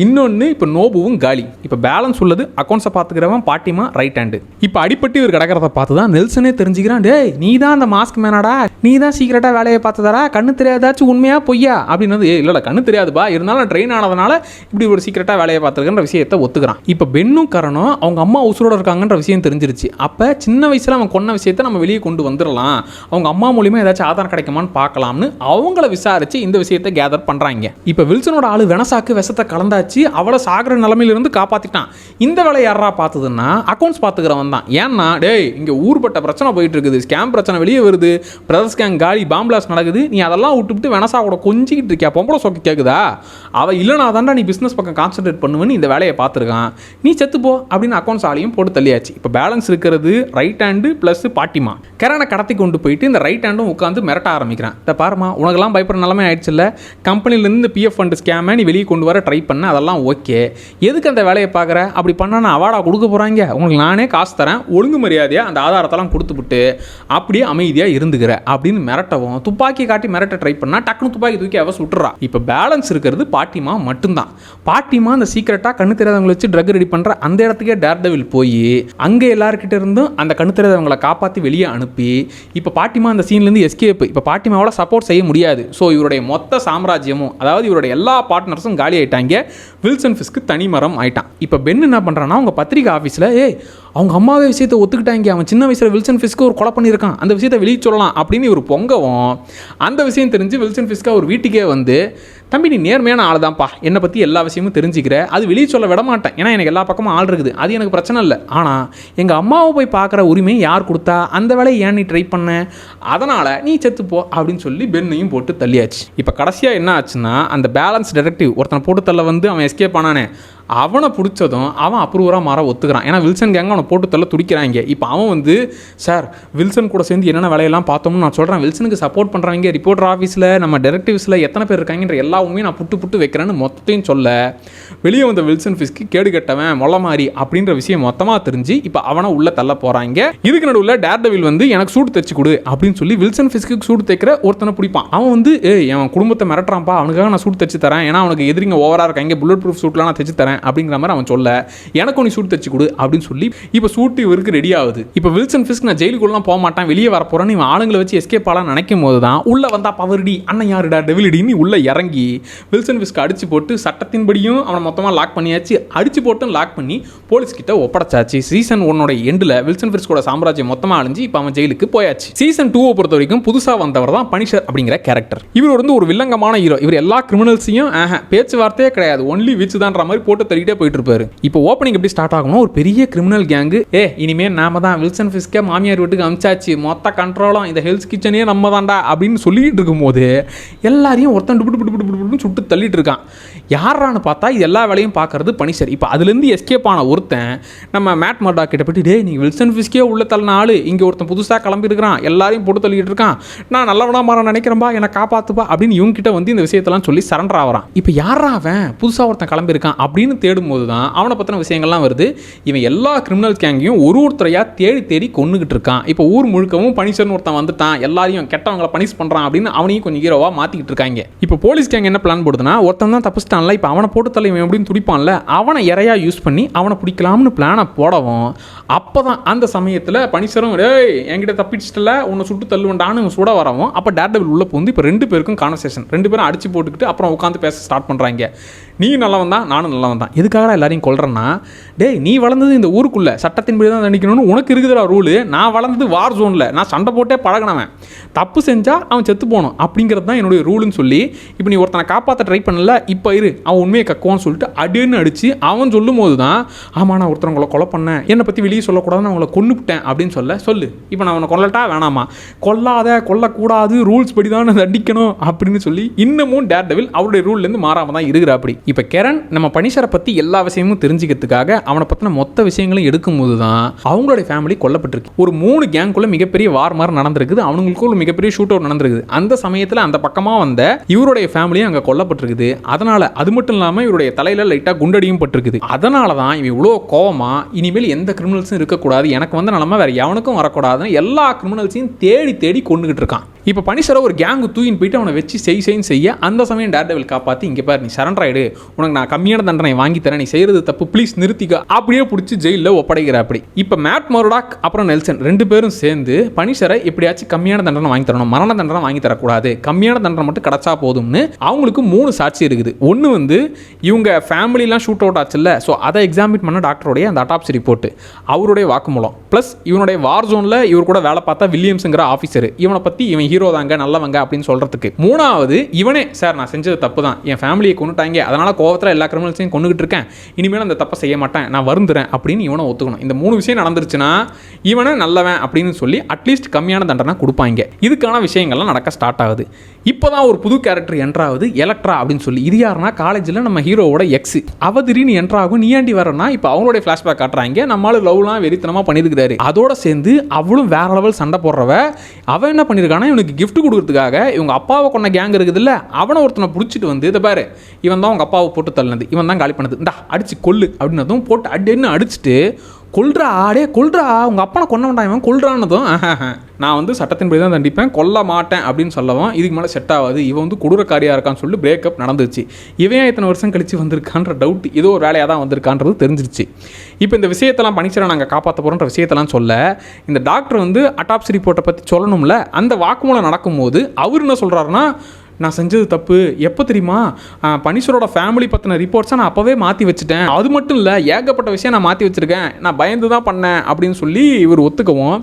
இன்னொன்று இப்போ நோபுவும் காலி. இப்போ பேலன்ஸ் உள்ளது அக்கௌண்ட்ஸை பார்த்துக்கிறவன் பாட்டிமா ரைட் ஹேண்டு. இப்போ அடிப்பட்டு இவர் கிடக்கிறத பார்த்து தான் நெல்சனே தெரிஞ்சுக்கிறான், டேய் நீ தான் அந்த மாஸ்க் மேனாடா, நீ தான் சீக்கிரட்டாக வேலையை பார்த்ததாரா, கண்ணு தெரியாதாச்சும் உண்மையா பொய்யா அப்படின்னு. இல்லைடா கண்ணு தெரியாதுப்பா, இருந்தாலும் ட்ரெயின் ஆனதுனால இப்படி ஒரு சீக்கிரட்டாக வேலையை பார்த்துருக்கிற விஷயத்தை ஒத்துக்கிறான். இப்போ பென்னும் கரனும் அவங்க அம்மா உசுரோட இருக்காங்கன்ற விஷயம் தெரிஞ்சிருச்சு. அப்போ சின்ன வயசில் அவன் கொன்ன விஷயத்தை நம்ம வெளியே கொண்டு வந்துடலாம், அவங்க அம்மா மூலியமாக ஏதாச்சும் ஆதாரம் கிடைக்குமான்னு பார்க்கலாம்னு அவங்கள விசாரிச்சு இந்த விஷயத்தை கேதர் பண்ணுறாங்க. இப்போ வில்சனோட ஆளு வெனசாக்கு விஷத்தை கலந்தாச்சு, அவளை சாகிற நிலைமையிலிருந்து காப்பாற்றிட்டான். இந்த வேலை யாரா பார்த்ததுன்னா அக்கௌண்ட்ஸ் பார்த்துக்கிறவன் தான். ஏன்னா டேய் இங்கே ஊர்பட்ட பிரச்சனை போயிட்டு இருக்குது, ஸ்கேம் பிரச்சனை வெளியே வருது, பிரதர்ஸ் கேங் காலி, பாம் பிளாஸ்ட் நடக்குது, நீ அதெல்லாம் விட்டுவிட்டு வெனசா கூட கொஞ்சிக்கிட்டு இருக்கியா, பொம்பளை சொக்க கேட்குதா, அவள் இல்லைனா தாண்டா நீ பிஸ்னஸ் பக்கம் கான்சன்ட்ரேட் பண்ணுவேன்னு இந்த வேலையை பார்த்துருக்கான், நீ செத்துப்போ அப்படின்னு அக்கௌண்ட்ஸ் ஆலையும் போட்டு தள்ளியாச்சு. இப்போ பேலன்ஸ் இருக்கிறது ரைட் ஹேண்டு ப்ளஸ் பாட்டிமா. கரனை கடத்தி கொண்டு போயிட்டு இந்த ரைட் ஹேண்டும் உட்காந்து மிரட்ட ஆரம்பிக்கிறான். இந்த பாருமா உனக்கெல்லாம் பயப்படுற நிலைமை ஆயிடுச்சு இல்லை, கம்பெனிலேருந்து இந்த பிஎஃப் ஃபண்ட் ஸ்கேமை நீ வெளியே கொண்டு வர ட்ரை பண்ண, அதெல்லாம் ஓகே, எதுக்கு அந்த வேலையை பார்க்குற, அப்படி பண்ணால் நான் அவார்டா கொடுக்க போகிறாங்க, உங்களுக்கு நானே காசு தரேன், ஒழுங்கு மரியாதையாக அந்த ஆதாரத்தெல்லாம் கொடுத்துவிட்டு அப்படியே அமைதியாக இருந்துக்கிற அப்படின்னு மிரட்டவும், துப்பாக்கி காட்டி மிரட்ட ட்ரை பண்ணால் டக்குனு துப்பாக்கி தூக்கி அவ சுட்டுறா. இப்போ பேலன்ஸ் இருக்கிறது பாட்டிமா மட்டும்தான். பாட்டிமா அந்த சீக்கிரட்டாக கண்ணு தெரியாதவங்களை வச்சு ட்ரக் ரெடி பண்ணுற அந்த இடத்துக்கே டேர் டெவில் போய் அங்கே எல்லாருக்கிட்ட இருந்தும் அந்த கண்ணு தெரியாதவங்களை காப்பாற்றி வெளியே அனுப்பி இப்போ பாட்டிமா அந்த சீன்லேருந்து எஸ்கேப். இப்போ பாட்டிமாவோட சப்போர்ட் செய்ய முடியாது. ஸோ இவருடைய மொத்த சாம்ராஜ்யமும், அதாவது இவருடைய எல்லா பார்ட்னர்ஸும் காலி ஆகிட்டாங்க. வில்சன் ஃபிஸ்க்கு தனி மரம் ஆயிட்டான். இப்போ பென் என்ன பண்ணுறான்னா அவங்க பத்திரிகை ஆஃபீஸில், அவங்க அம்மாவே விஷயத்தை ஒத்துக்கிட்டாங்க, அவன் சின்ன வயசில் வில்சன் ஃபிஸ்க்கு ஒரு கொலை பண்ணியிருக்கான், அந்த விஷயத்தை வெளியே சொல்லலாம் அப்படின்னு ஒரு பொங்கவும் அந்த விஷயம் தெரிஞ்சு வில்சன் ஃபிஸ்க்கு அவர் வீட்டுக்கே வந்து, தம்பி நீ நேர்மையான ஆள் தான்ப்பா, என்னை பற்றி எல்லா விஷயமும் தெரிஞ்சுக்கிற, அது வெளியே சொல்ல விட மாட்டேன், ஏன்னா எனக்கு எல்லா பக்கமும் ஆள் இருக்குது, அது எனக்கு பிரச்சனை இல்லை, ஆனால் எங்கள் அம்மாவை போய் பார்க்குற உரிமை யார் கொடுத்தா, அந்த வேலையை ஏன் நீ ட்ரை பண்ண, அதனால் நீ செத்துப்போ அப்படின்னு சொல்லி பென்னையும் போட்டு தள்ளியாச்சு. இப்போ கடைசியாக என்ன ஆச்சுன்னா, அந்த பேலன்ஸ் டிடெக்டிவ் ஒருத்தனை போட்டு தள்ள வந்து அவன் எஸ்கேப் ஆனானே, அவனை பிடிச்சதும் அவன் அப்ரூவராக மாற ஒத்துக்கிறான். ஏன்னா வில்சன் கேங்க அவனை போட்டு தள்ள துடிக்கிறாங்க. இப்போ அவன் வந்து, சார் வில்சன் கூட சேர்ந்து என்னென்ன வேலையெல்லாம் பார்த்தோம்னு நான் சொல்கிறேன், வில்சனுக்கு சப்போர்ட் பண்ணுறாங்க ரிப்போர்ட்டர் ஆஃபீஸில் நம்ம டெரெக்டிவ்ஸில் எத்தனை பேர் இருக்காங்கன்ற எல்லா உண்மையும் நான் புட்டு வைக்கிறேன்னு மொத்தத்தையும் சொல்ல, வெளியே வந்த வில்சன் ஃபிஸ்க்கு கேடு கட்டவன் மொள்ள மாதிரி அப்படின்ற விஷயம் மொத்தமாக தெரிஞ்சு இப்போ அவனை உள்ளே தள்ள போகிறாங்க. இதுக்கு நடுவில் டேர்டெவில் வந்து எனக்கு சூடு தைச்சு கொடு அப்படின்னு சொல்லி வில்சன் ஃபிஸ்க்கு சூடு தைக்கிற ஒருத்தனை பிடிப்பான். அவன் வந்து என் குடும்பத்தை மிரட்டுறான்ப்பா, அவனுக்காக நான் சூடு தைச்சு தரேன், ஏன்னா அவனுக்கு எதிரிங்க ஓவராக இருக்காங்க, புல்லட் ப்ரூஃப் சூட்லாம் நான் தைச்சு தரேன் அப்படிங்கிற மாதிரி அவன் சொல்ல, எனக்கும் நீ சூட் தச்சு கொடு அப்படின்னு சொல்லி இப்போ சூட்டு இவருக்கு ரெடி ஆகுது. இப்போ வில்சன் ஃபிஸ்க் நான் ஜெயிலுக்குள்ளலாம் போக மாட்டேன், வெளியே வர போறேன்னு இவன் ஆளுங்களை வச்சு எஸ்கேப் ஆகலாம் நினைக்கும் போது தான் உள்ள வந்தா பவர்டி அண்ணன் யாருடா டெவில்டின்னு உள்ள இறங்கி வில்சன் ஃபிஸ்க் அடிச்சு போட்டு சட்டத்தின்படியும் அவனை மொத்தமாக லாக் பண்ணியாச்சு. அடிச்சு போட்டு லாக் பண்ணி போலீஸ் கிட்ட ஒப்படைச்சாச்சு. சீசன் 1 எண்டில் வில்சன் ஃபிஸ்கோட சாம்ராஜ்யம் மொத்தமாக அழிஞ்சு இப்போ அவன் ஜெயிலுக்கு போயாச்சு. சீசன் 2 பொறுத்த வரைக்கும் புதுசாக வந்தவர் தான் பனிஷர் அப்படிங்கிற கேரக்டர். இவர் வந்து ஒரு வில்லங்கமான ஹீரோ. இவர் எல்லா கிரிமினல்ஸையும் பேச்சுவார்த்தையே கிடையாது, ஒன்லி விச் தான்ற மாதிரி போட்டு தள்ளிட்டே போயிட்டு இருப்பாரு. இப்போ ஓப்பனிங் எப்படி ஸ்டார்ட் ஆகணும், ஒரு பெரிய கிரிமினல் கேங்கு, இனிமே நாம தான் வில்சன் ஃபிஸ்கே மாமியார் வீட்டுக்கு அமிச்சாச்சு, மொத்த கண்ட்ரோலும் இந்த ஹெல்த் கிச்சனே நம்ம தான்டா அப்படின்னு சொல்லிட்டு இருக்கும்போது எல்லாரையும் ஒருத்தன் சுட்டு தள்ளிட்டு இருக்கான். யாரான்னு பார்த்தா இது எல்லா வேலையும் பார்க்கறது பனிஷர். இப்போ அதுலேருந்து எஸ்கேப் ஆன ஒருத்தன் நம்ம மேட் மர்டாக் கிட்ட போயிட்டு, டே நீ வில்சன் ஃபிஸ்கே உள்ள தள்ளின ஆளு, இங்கே ஒருத்தன் புதுசாக கிளம்பி இருக்கிறான், எல்லாரையும் போட்டு தள்ளிட்டு இருக்கான், நான் நல்லவனா மாற நினைக்கிறேன்பா, என்னை காப்பாத்துப்பா அப்படின்னு இவங்க கிட்ட வந்து இந்த விஷயத்தெல்லாம் சொல்லி சரண்டர் ஆகிறான். இப்போ யாரா அவன் புதுசாக ஒருத்தன் கிளம்பியிருக்கான் அப்படின்னு தேடும் போது தான் அவனை பற்றின விஷயங்கள்லாம் வருது. இவன் எல்லா கிரிமினல் கேங்கையும் ஒருத்தரையா தேடி தேடி கொண்டுகிட்டு இருக்கான். இப்போ ஊர் முழுக்கவும் பனிஷர்னு ஒருத்தன் வந்துட்டான், எல்லாரையும் கெட்டவங்களை பனிஷ் பண்ணுறான் அப்படின்னு அவனையும் கொஞ்சம் ஹீரோவாக மாற்றிக்கிட்டு இருக்காங்க. இப்போ போலீஸ் கேங் என்ன பிளான் போடுதுன்னா, ஒருத்தன் தான் தப்பிச்சிட்டான்ல, இப்போ அவனை போட்டு தள்ளி இவன் எப்படின்னு துடிப்பான்ல, அவனை இறையா யூஸ் பண்ணி அவனை பிடிக்கலாம்னு பிளானை போடவும் அப்போ தான் அந்த சமயத்தில் பனிஷரும் என்கிட்ட தப்பிச்சிட்டல உன்னை சுட்டு தள்ளுவண்டான்னு சுட வரவும் அப்போ டேர்டெவில் உள்ள போந்து இப்போ 2 பேருக்கும் கான்வர்சேஷன், 2 பேரும் அடிச்சு போட்டுக்கிட்டு அப்புறம் உட்காந்து பேச ஸ்டார்ட் பண்ணுறாங்க. நீ நல்லவன் தான், நானும் நல்லவன் தான், எதுக்காக எல்லாரையும் கொல்றேன்னா, டேய் நீ வளர்ந்தது இந்த ஊருக்குள்ள சட்டத்தின்படி தான் தண்டிக்கணும்னு உனக்கு இருக்குதுடா ரூலு, நான் வளர்ந்தது வார் ஜோனில், நான் சண்டை போட்டே பழகினவன், தப்பு செஞ்சால் அவன் செத்து போகணும் அப்படிங்கிறது தான் என்னுடைய ரூலுன்னு சொல்லி, இப்போ நீ ஒருத்தனை காப்பாற்ற ட்ரை பண்ணல, இப்போ இரு அவன் உண்மையை கக்குவான்னு சொல்லிட்டு அடின்னு அடித்து அவன் சொல்லும் போது தான், ஆமாம் நான் ஒருத்தவங்களை கொலை பண்ணேன், என்னை பற்றி வெளியே சொல்லக்கூடாதுன்னு அவங்கள கொன்னுவிட்டேன் அப்படின்னு சொல்லு, இப்போ நான் அவனை கொல்லட்டா வேணாமா, கொல்லக்கூடாது ரூல்ஸ் படி தான் தண்டிக்கணும் அப்படின்னு சொல்லி இன்னமும் டேர்டெவில் அவருடைய ரூல்லேருந்து மாறாமல் தான் இருக்கிற. அப்படி இப்போ கெரன் நம்ம பனிஷரை பற்றி எல்லா விஷயமும் தெரிஞ்சுக்கிறதுக்காக அவனை பற்றின மொத்த விஷயங்களும் எடுக்கும்போது தான் அவங்களுடைய ஃபேமிலி கொல்லப்பட்டிருக்கு. ஒரு 3 கேங்குள்ள மிகப்பெரிய வார் மாதிரி நடந்திருக்குது, அவங்களுக்கு ஒரு மிகப்பெரிய ஷூட் அவுட் நடந்திருக்குது. அந்த சமயத்தில் அந்த பக்கமாக வந்த இவருடைய ஃபேமிலியும் அங்கே கொல்லப்பட்டிருக்குது. அதனால அது மட்டும் இல்லாமல் இவருடைய தலையில் லைட்டாக குண்டடியும் பட்டிருக்குது. அதனால தான் இவன் இவ்வளோ கோவமா இனிமேல் எந்த கிரிமினல்ஸும் இருக்கக்கூடாது, எனக்கு வந்து நிலமை வேற எவனுக்கும் வரக்கூடாதுன்னு எல்லா கிரிமினல்ஸையும் தேடி தேடி கொண்டுகிட்டு இருக்கான். இப்போ பனிஷரை ஒரு கேங்கு தூக்கின்னு போயிட்டு அவனை வச்சு செய்ய அந்த சமயம் டேர்டெவில் காப்பாற்றி, இங்கே பாரு நீ சரண்டர் ஆயிடு, உனக்கு நான் கம்மியான தண்டனை வாங்கி தரேன், நீ செய்யறது தப்பு ப்ளீஸ் நிறுத்திக்க அப்படியே பிடிச்சி ஜெயிலில் ஒப்படைக்கிற. அப்படி இப்போ மேட் மர்டாக் அப்புறம் நெல்சன் 2 பேரும் சேர்ந்து பனிஷரை எப்படியாச்சும் கம்மியான தண்டனை வாங்கி தரணும், மரண தண்டனை வாங்கி தரக்கூடாது, கம்மியான தண்டனை மட்டும் கிடைச்சா போதும்னு அவங்களுக்கு 3 சாட்சி இருக்குது. ஒன்று வந்து இவங்க ஃபேமிலிலாம் ஷூட் அவுட் ஆச்சுல்ல, ஸோ அதை எக்ஸாமின் பண்ண டாக்டருடைய அந்த அட்டாப்சி ரிப்போர்ட், அவருடைய வாக்குமூலம், ப்ளஸ் இவனுடைய வார் ஜோனில் இவர் கூட வேலை பார்த்தா வில்லியம்ஸுங்கிற ஆஃபீஸர், இவனை பற்றி இவன் ஹீரோ தாங்க நல்லவங்க அப்படின்னு சொல்கிறதுக்கு. 3வது இவனே, சார் நான் செஞ்சது தப்பு தான், என் ஃபேமிலியை கொண்டுட்டாங்க, அதனால் கோவத்தில் எல்லா கிரிமினல்ஸையும் கொண்டுகிட்டு இருக்கேன், இனிமேல் அந்த தப்பை செய்ய மாட்டேன், நான் வருந்துறேன் அப்படின்னு இவனை ஒத்துக்கணும். இந்த 3 விஷயம் நடந்துருச்சுன்னா இவனை நல்லவன் அப்படின்னு சொல்லி அட்லீஸ்ட் கம்மியான தண்டனை கொடுப்பாங்க. இதுக்கான விஷயங்கள்லாம் நடக்க ஸ்டார்ட் ஆகுது. இப்போ தான் ஒரு புது கேரக்டர் என்ட்ராகுது, எலக்ட்ரா அப்படின்னு சொல்லி. இது யாருன்னா காலேஜில் நம்ம ஹீரோவோட எக்ஸ், அவ திடீர்னு என்ட்ராகும், நீ ஆண்டி வரனா இப்போ அவங்களுடைய ஃப்ளாஷ்பேக் காட்டுறாங்க, நம்மளால லவ்லாம் வெறித்தனமாக பண்ணியிருக்கிறாரு. அதோட சேர்ந்து அவளும் வேற லெவல் சண்டை போடுறவ. அவன் என்ன பண்ணியிருக்கானா, இவனுக்கு கிஃப்ட் கொடுக்கறதுக்காக இவங்க அப்பாவை கொண்ட கேங் இருக்குதுல்ல, அவனை ஒருத்தனை பிடிச்சிட்டு வந்து, இதை பாரு இவன் தான் உங்கள் அப்பாவை போட்டு தள்ளினது, இவன் தான் காலி பண்ணது, இந்தா அடிச்சு கொல்லு அப்படின்னதும் போட்டு அடின்னு அடிச்சுட்டு, கொல்றா உங்கள் அப்பனை கொன்ன வேண்டாம் இவன் கொல்றானதும், நான் வந்து சட்டத்தின்படி தான் தண்டிப்பேன், கொல்ல மாட்டேன் அப்படின்னு சொல்லவும் இதுக்கு மேலே செட் ஆகாது, இவன் வந்து கொடூரக்காரியாக இருக்கான்னு சொல்லி பிரேக்கப் நடந்துச்சு. இவன் இத்தனை வருஷம் கழிச்சு வந்திருக்கான்ற டவுட், ஏதோ ஒரு வேலையாக தான் வந்திருக்கான்றது தெரிஞ்சிருச்சு. இப்போ இந்த விஷயத்தெல்லாம் பனிஷரை நாங்கள் காப்பாற்ற போகிறோன்ற விஷயத்தெல்லாம் சொல்ல, இந்த டாக்டர் வந்து அட்டாப்சி ரிப்போர்ட்டை பற்றி சொல்லணும்ல, அந்த வாக்குமூலம் நடக்கும்போது அவர் என்ன சொல்கிறாருன்னா, நான் செஞ்சது தப்பு. எப்போ தெரியுமா, பனிஷரோட ஃபேமிலி பற்றின ரிப்போர்ட்ஸை நான் அப்போவே மாற்றி வச்சுட்டேன். அது மட்டும் இல்லை, ஏகப்பட்ட விஷயம் நான் மாற்றி வச்சுருக்கேன், நான் பயந்து தான் பண்ணேன் அப்படின்னு சொல்லி இவர் ஒத்துக்கவும்,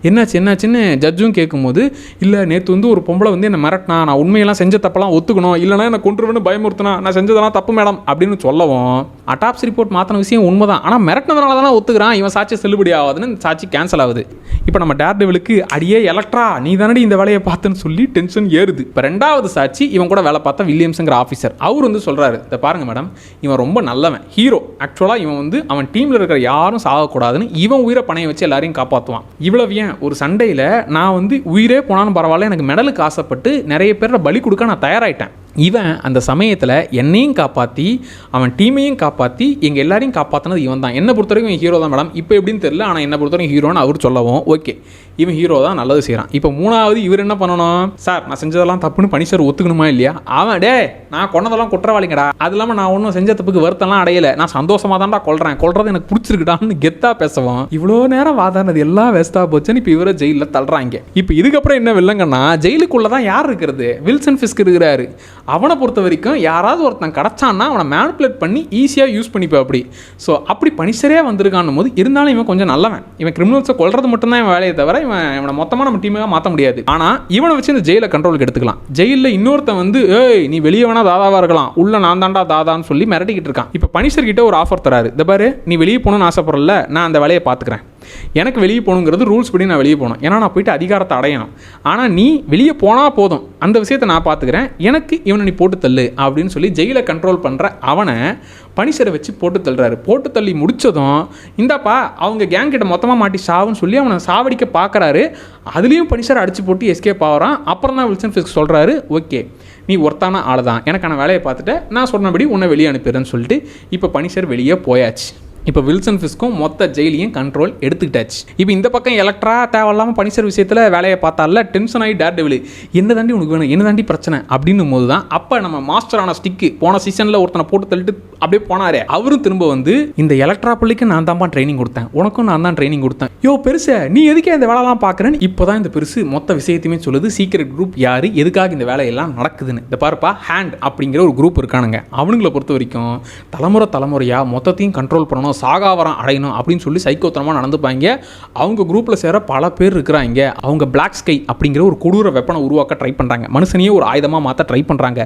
என்னாச்சுன்னு ஜட்ஜும் கேட்கும்போது, இல்லை நேற்று வந்து ஒரு பொம்பளை வந்து என்னை மிரட்டினா, நான் உண்மையெல்லாம் செஞ்ச தப்பெல்லாம் ஒத்துக்கணும், இல்லைனா என்னை கொன்றுவேன்னு பயமுறுத்தினா, நான் செஞ்சதெல்லாம் தப்பு மேடம் அப்படின்னு சொல்லவும், அட்டாப்சி ரிப்போர்ட் மாற்றின விஷயம் உண்மைதான், ஆனால் மிரட்டினதுனால தானே ஒத்துக்கிறான், இவன் சாட்சி செல்லுபடி ஆகாதுன்னு சாட்சி கேன்சல் ஆகுது. இப்போ நம்ம டேர்டெவிலுக்கு அடியே எலக்ட்ரா நீ தானடி இந்த வேலையை பார்த்துன்னு சொல்லி டென்ஷன் ஏறுது. இப்போ ரெண்டாவது சாட்சி இவன் கூட வேலை பார்த்தா வில்லியம்ஸுங்கிற ஆஃபீஸர். அவர் வந்து சொல்கிறாரு, இதை பாருங்க மேடம், இவன் ரொம்ப நல்லவன், ஹீரோ. ஆக்சுவலாக இவன் வந்து அவன் டீமில் இருக்கிற யாரும் சாகக்கூடாதுன்னு இவன் உயிரை பணைய வச்சு எல்லாரையும் காப்பாற்றுவான். இவ்வளவு ஏன், ஒரு சண்டையில் நான் வந்து உயிரே போனாலும் பரவாயில்ல, எனக்கு மெடலுக்கு ஆசைப்பட்டு நிறைய பேரை பலி கொடுக்க நான் தயாராகிட்டேன். இவன் அந்த சமயத்தில் என்னையும் காப்பாற்றி அவன் டீமையும் காப்பாற்றி எங்கள் எல்லாரையும் காப்பாற்றினது இவன் தான். என்னை பொறுத்த வரைக்கும் ஹீரோ தான் மேடம். இப்போ எப்படின்னு தெரியல, ஆனால் என்னை பொறுத்த வரைக்கும் ஹீரோன்னு அவர் சொல்லவும், ஓகே இவன் ஹீரோ தான், நல்லது செய்கிறான். இப்போ மூணாவது இவர் என்ன பண்ணணும், சார் நான் செஞ்சதெல்லாம் தப்புன்னு பனிஷர் ஒத்துக்கணுமா இல்லையா? அவன் நான் கொன்னதெல்லாம் குற்றவாளிங்கடா, அது இல்லாமல் நான் ஒன்றும் செஞ்ச தப்புக்கு வருத்தம்லாம் அடையலை, நான் சந்தோஷமாக தான்டா கொள்றது எனக்கு பிடிச்சிருக்குடான்னு கெத்தா பேசுவோம். இவ்வளோ நேரம் வாதானது எல்லாம் வேஸ்ட்டாக போச்சுன்னு இப்போ இவரை ஜெயிலில் தள்ளுறாங்க. இப்போ இதுக்கப்புறம் என்ன வில்லங்கன்னா, ஜெயிலுக்குள்ளே தான் யார் இருக்கிறது, வில்சன் ஃபிஸ்க் இருக்கிறாரு. அவனை பொறுத்த வரைக்கும் யாராவது ஒருத்தன் கிடச்சான்னா அவனை மேனிபுலேட் பண்ணி ஈஸியாக யூஸ் பண்ணிப்பா அப்படி. ஸோ அப்படி பனிஷரே வந்திருக்கான் போது, இருந்தாலும் இவன் கொஞ்சம் நல்லவன். இவன் கிரிமினல்ஸை கொல்றது மட்டும்தான் இவன் வேலையை தவிர இவனை மொத்தமாக நம்ம டீமாக மாற்ற முடியாது. ஆனால் இவனை வச்சு இந்த ஜெயிலை கண்ட்ரோலுக்கு எடுத்துக்கலாம். ஜெயிலில் இன்னொருத்தன் வந்து, ஏய் நீ வெளியே வேணா தாதாவாக இருக்கலாம், உள்ள நான் தாண்டா தாதான்னு சொல்லி மிரட்டிக்கிட்டு இருக்கான். இப்போ பனிஷர் கிட்ட ஒரு ஆஃபர் தராரு, இந்த பாரு நீ வெளியே போகணும்னு ஆசைப்படல, நான் அந்த வேலையை பார்த்துக்கிறேன். எனக்கு வெளியே போகணுங்கிறது ரூல்ஸ் படி நான் வெளியே போகணும், ஏன்னா நான் போயிட்டு அதிகாரத்தை அடையணும். ஆனால் நீ வெளியே போனால் போதும், அந்த விஷயத்தை நான் பார்த்துக்கிறேன், எனக்கு இவனை நீ போட்டு தள்ளு அப்படின்னு சொல்லி ஜெயிலை கண்ட்ரோல் பண்ணுற அவனை பனிஷரை வச்சு போட்டு தள்ளுறாரு. போட்டு தள்ளி முடித்ததும், இந்தாப்பா அவங்க கேங் கிட்ட மொத்தமாக மாட்டி சாவுன்னு சொல்லி அவனை சாவடிக்க பார்க்குறாரு. அதுலேயும் பனிஷரை அடிச்சு போட்டு எஸ்கேப் ஆகிறான். அப்புறம் தான் வில்சன் ஃபிஸ்க் சொல்கிறாரு, ஓகே நீ ஒருத்தான ஆள் தான், எனக்கான வேலையை பார்த்துட்டு நான் சொன்னபடி உன்னை வெளியே அனுப்பிடுறேன்னு சொல்லிட்டு இப்போ பனிஷர் வெளியே போயாச்சு. இப்போ வில்சன் ஃபிஸ்க்கும் மொத்த ஜெயிலையும் கண்ட்ரோல் எடுத்துக்கிட்டாச்சு. இப்போ இந்த பக்கம் எலக்ட்ரா தேவையில்லாமல் பனிஷர் விஷயத்தில் வேலையை பார்த்தால டென்ஷன் ஆகி டேர்டெவில், என்ன தாண்டி உனக்கு வேணும், என்ன தாண்டி பிரச்சனை அப்படின்னும் போது தான் அப்போ நம்ம மாஸ்டரான ஸ்டிக்கு போன சீசனில் ஒருத்தனை போட்டு தள்ளிட்டு அப்படியே போனாரே, அவரும் திரும்ப வந்து, இந்த எலக்ட்ரா பள்ளிக்கு நான் தான்ப்பா ட்ரைனிங் கொடுத்தேன், உனக்கும் நான் தான் ட்ரைனிங் கொடுத்தேன், யோ பெருசு நீ எதுக்கே இந்த வேலைலாம் பார்க்குறேன்னு இப்போ தான் இந்த பெருசு மொத்த விஷயத்தையுமே சொல்லுது. சீக்ரெட் குரூப் யார், எதுக்காக இந்த வேலையெல்லாம் நடக்குதுன்னு. இந்த பாருப்பா ஹேண்ட் அப்படிங்கிற ஒரு குரூப் இருக்கானுங்க. அவனுங்களை பொறுத்த வரைக்கும் தலைமுறையாக மொத்தத்தையும் கண்ட்ரோல் பண்ணணும், சாகாவரம் அடையணும் அப்படின்னு சொல்லி சைக்கோத்தனமாக நடந்துப்பாங்க. அவங்க குரூப்பில் சேர பல பேர் இருக்கிறாங்க. அவங்க பிளாக் ஸ்கை அப்படிங்கிற ஒரு கொடூர வெப்பனை உருவாக்க ட்ரை பண்ணுறாங்க, மனுஷனையே ஒரு ஆயுதமாக மாற்ற ட்ரை பண்ணுறாங்க.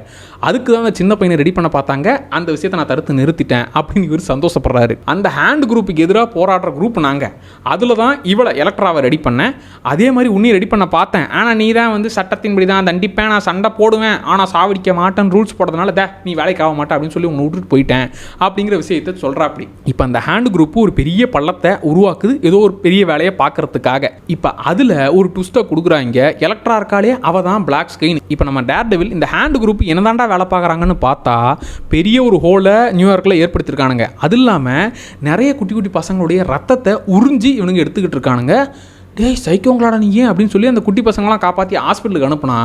அதுக்கு தான் அந்த சின்ன பையனை ரெடி பண்ண பார்த்தாங்க, அந்த விஷயத்தை நான் தடுத்து நிறுத்திட்டேன் அப்படின்னு இவர் சந்தோஷப்படுறாரு. அந்த ஹேண்ட் குரூப்புக்கு எதிராக போராடுற குரூப் நாங்கள், அதில் தான் இவளை எலக்ட்ராவை ரெடி பண்ணேன். அதே மாதிரி உன்னையும் ரெடி பண்ண பார்த்தேன், ஆனால் நீ தான் வந்து சட்டத்தின்படி தான் தண்டிப்பேன், நான் சண்டை போடுவேன், ஆனால் சாவடிக்க மாட்டேன் ரூல்ஸ் போடுறதுனால நீ வேலைக்கு ஆக மாட்டேன் அப்படின்னு சொல்லி உன்னை விட்டுட்டு போயிட்டேன் அப்படிங்கிற விஷயத்தை சொல்கிறா. அப்படி இப்போ அந்த ஹேண்ட் குரூப் ஒரு பெரிய பள்ளத்தை உருவாக்குது, ஏதோ ஒரு பெரிய வேலையை பார்க்கறதுக்காக. இப்போ அதில் ஒரு ட்விஸ்ட்டை கொடுக்குறாங்க. எலக்ட்ரா இருக்காளே அவ தான் பிளாக் ஸ்கைன். இப்போ நம்ம டேர்டெவில் இந்த ஹேண்ட் குரூப் என்னதாண்டா வேலை பார்க்குறாங்கன்னு பார்த்தா பெரிய ஒரு ஹோலை நியூயார்க்கில் ஏற்படுத்தியிருக்கானுங்க. அது இல்லாமல் நிறைய குட்டி குட்டி பசங்களுடைய ரத்தத்தை உறிஞ்சி இவனுங்க எடுத்துக்கிட்டு இருக்கானுங்க. டேய் சைக்கோங்களாடா நீ ஏன் அப்படின்னு சொல்லி அந்த குட்டி பசங்களாம் காப்பாற்றி ஹாஸ்பிட்டலுக்கு அனுப்புனா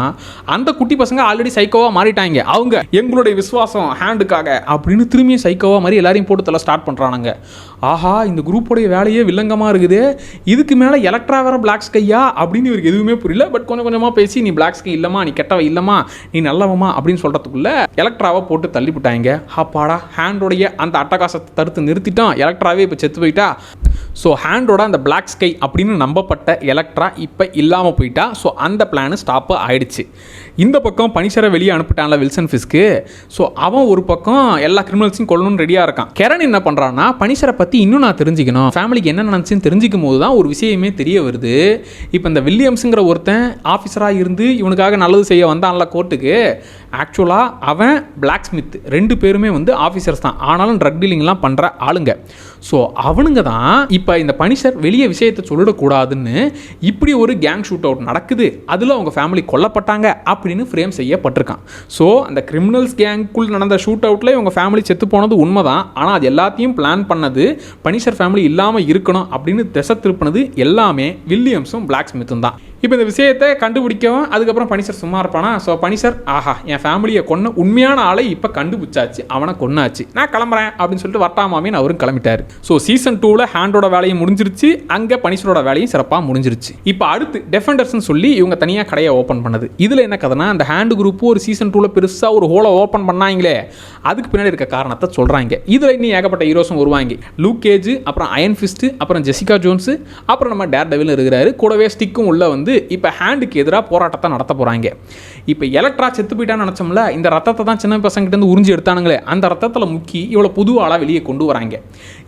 அந்த குட்டி பசங்க ஆல்ரெடி சைக்கோவாக மாறிட்டாங்க. அவங்க எங்களுடைய விசுவாசம் ஹேண்டுக்காக அப்படின்னு திரும்பியும் சைக்கோவாக மாதிரி எல்லாரையும் போட்டு தலை ஸ்டார்ட் பண்ணுறானுங்க. ஆஹா இந்த குரூப்போடைய வேலையே வில்லங்கமாக இருக்குது, இதுக்கு மேலே எலக்ட்ரா வேற பிளாக் ஸ்கையா அப்படின்னு இவருக்கு எதுவுமே புரியல. பட் கொஞ்சம் கொஞ்சமாக பேசி நீ பிளாக் ஸ்கை இல்லைம்மா, நீ கெட்டவ இல்லைம்மா, நீ நல்லவமா அப்படின்னு சொல்கிறதுக்குள்ள எலக்ட்ராவை போட்டு தள்ளிவிட்டாங்க. அப்பாடா ஹேண்டோடைய அந்த அட்டகாசத்தை தடுத்து நிறுத்திட்டான். எலக்ட்ராவே இப்போ செத்து போயிட்டா. ஸோ ஹேண்டோட அந்த பிளாக் ஸ்கை அப்படின்னு நம்பப்பட்ட எலக்ட்ரா இப்போ இல்லாமல் போயிட்டா. ஸோ அந்த பிளானு ஸ்டாப்பு ஆயிடுச்சு. இந்த பக்கம் பனிஷரை வெளியே அனுப்பிட்டான்ல வில்சன் ஃபிஸ்க்கு. ஸோ அவன் ஒரு பக்கம் எல்லா கிரிமினல்ஸையும் கொல்லணும்னு ரெடியாக இருக்கான். கெரன் என்ன பண்ணுறான்னா, பனிஷரை பற்றி இன்னும் நான் தெரிஞ்சுக்கணும், ஃபேமிலிக்கு என்ன நினச்சுன்னு தெரிஞ்சிக்கும் போது தான் ஒரு விஷயமே தெரிய வருது. இப்போ இந்த வில்லியம்ஸுங்கிற ஒருத்தன் ஆஃபீஸராக இருந்து இவனுக்காக நல்லது செய்ய வந்தான்ல கோர்ட்டுக்கு, ஆக்சுவலாக அவன் பிளாக் ஸ்மித், ரெண்டு பேருமே வந்து ஆஃபீஸர்ஸ் தான், ஆனாலும் ட்ரக் டீலிங்லாம் பண்ணுற ஆளுங்க. ஸோ அவனுங்க தான் இப்போ இந்த பனிஷர் வெளியே விஷயத்தை சொல்லிடக்கூடாதுன்னு இப்படி ஒரு கேங் ஷூட் அவுட் நடக்குது, அதில் அவங்க ஃபேமிலி கொல்லப்பட்டாங்க அப்படின்னு ஃப்ரேம் செய்யப்பட்டிருக்கான். ஸோ அந்த கிரிமினல்ஸ் கேங்குக்குள் நடந்த ஷூட் அவுட்டில் இவங்க ஃபேமிலி செத்து போனது உண்மைதான். ஆனால் அது எல்லாத்தையும் பிளான் பண்ணது பனிஷர் ஃபேமிலி இல்லாமல் இருக்கணும் அப்படின்னு திசை திருப்பினது எல்லாமே வில்லியம்ஸும் பிளாக் ஸ்மித்தும் தான். இப்போ இந்த விஷயத்தை கண்டுபிடிக்கவும் அதுக்கப்புறம் பனிஷர் சும்மா இருப்பானா. ஸோ பனிஷர் ஆஹா என் ஃபேமிலியை கொன்ன உண்மையான ஆளை இப்போ கண்டுபிடிச்சாச்சு, அவனை கொன்னாச்சு, நான் கிளம்புறேன் அப்படின்னு சொல்லிட்டு வரட்டாமாமின்னு அவரும் கிளம்பிட்டாரு. ஸோ சீசன் 2ல் ஹேண்டோட வேலையும் முடிஞ்சிருச்சு, அங்கே பனிஷரோட வேலையும் சிறப்பாக முடிஞ்சிருச்சு. இப்போ அடுத்து டெஃபெண்டர்ஸ்னு சொல்லி இவங்க தனியாக கடையை ஓப்பன் பண்ணது. இதில் என்ன கதைனா அந்த ஹேண்டு குரூப் ஒரு சீசன் 2ல் பெருசாக ஒரு ஹோலை ஓப்பன் பண்ணாங்களே, அதுக்கு பின்னாடி இருக்க காரணத்தை சொல்கிறாங்க. இதில் இன்னும் ஏகப்பட்ட ஹீரோஸும் வருவாங்க. லூக் கேஜ், அப்புறம் அயன் ஃபிஸ்ட், அப்புறம் ஜெசிகா ஜோன்ஸ், அப்புறம் நம்ம டேர் டெவில் இருக்கிறாரு. கூடவே ஸ்டிக்கும் உள்ள வந்து இப்போ ஹேண்டுக்கு எதிராக போராட்டத்தை நடத்த போகிறாங்க. இப்போ எலக்ட்ரா செத்து போயிட்டான்னு நினச்சோம்ல, இந்த ரத்தத்தை தான் சின்ன பசங்கிட்ட உறிஞ்சி எடுத்தானுங்களே, அந்த ரத்தத்தில் முக்கி இவ்வளோ புது ஆளாக வெளியே கொண்டு வராங்க.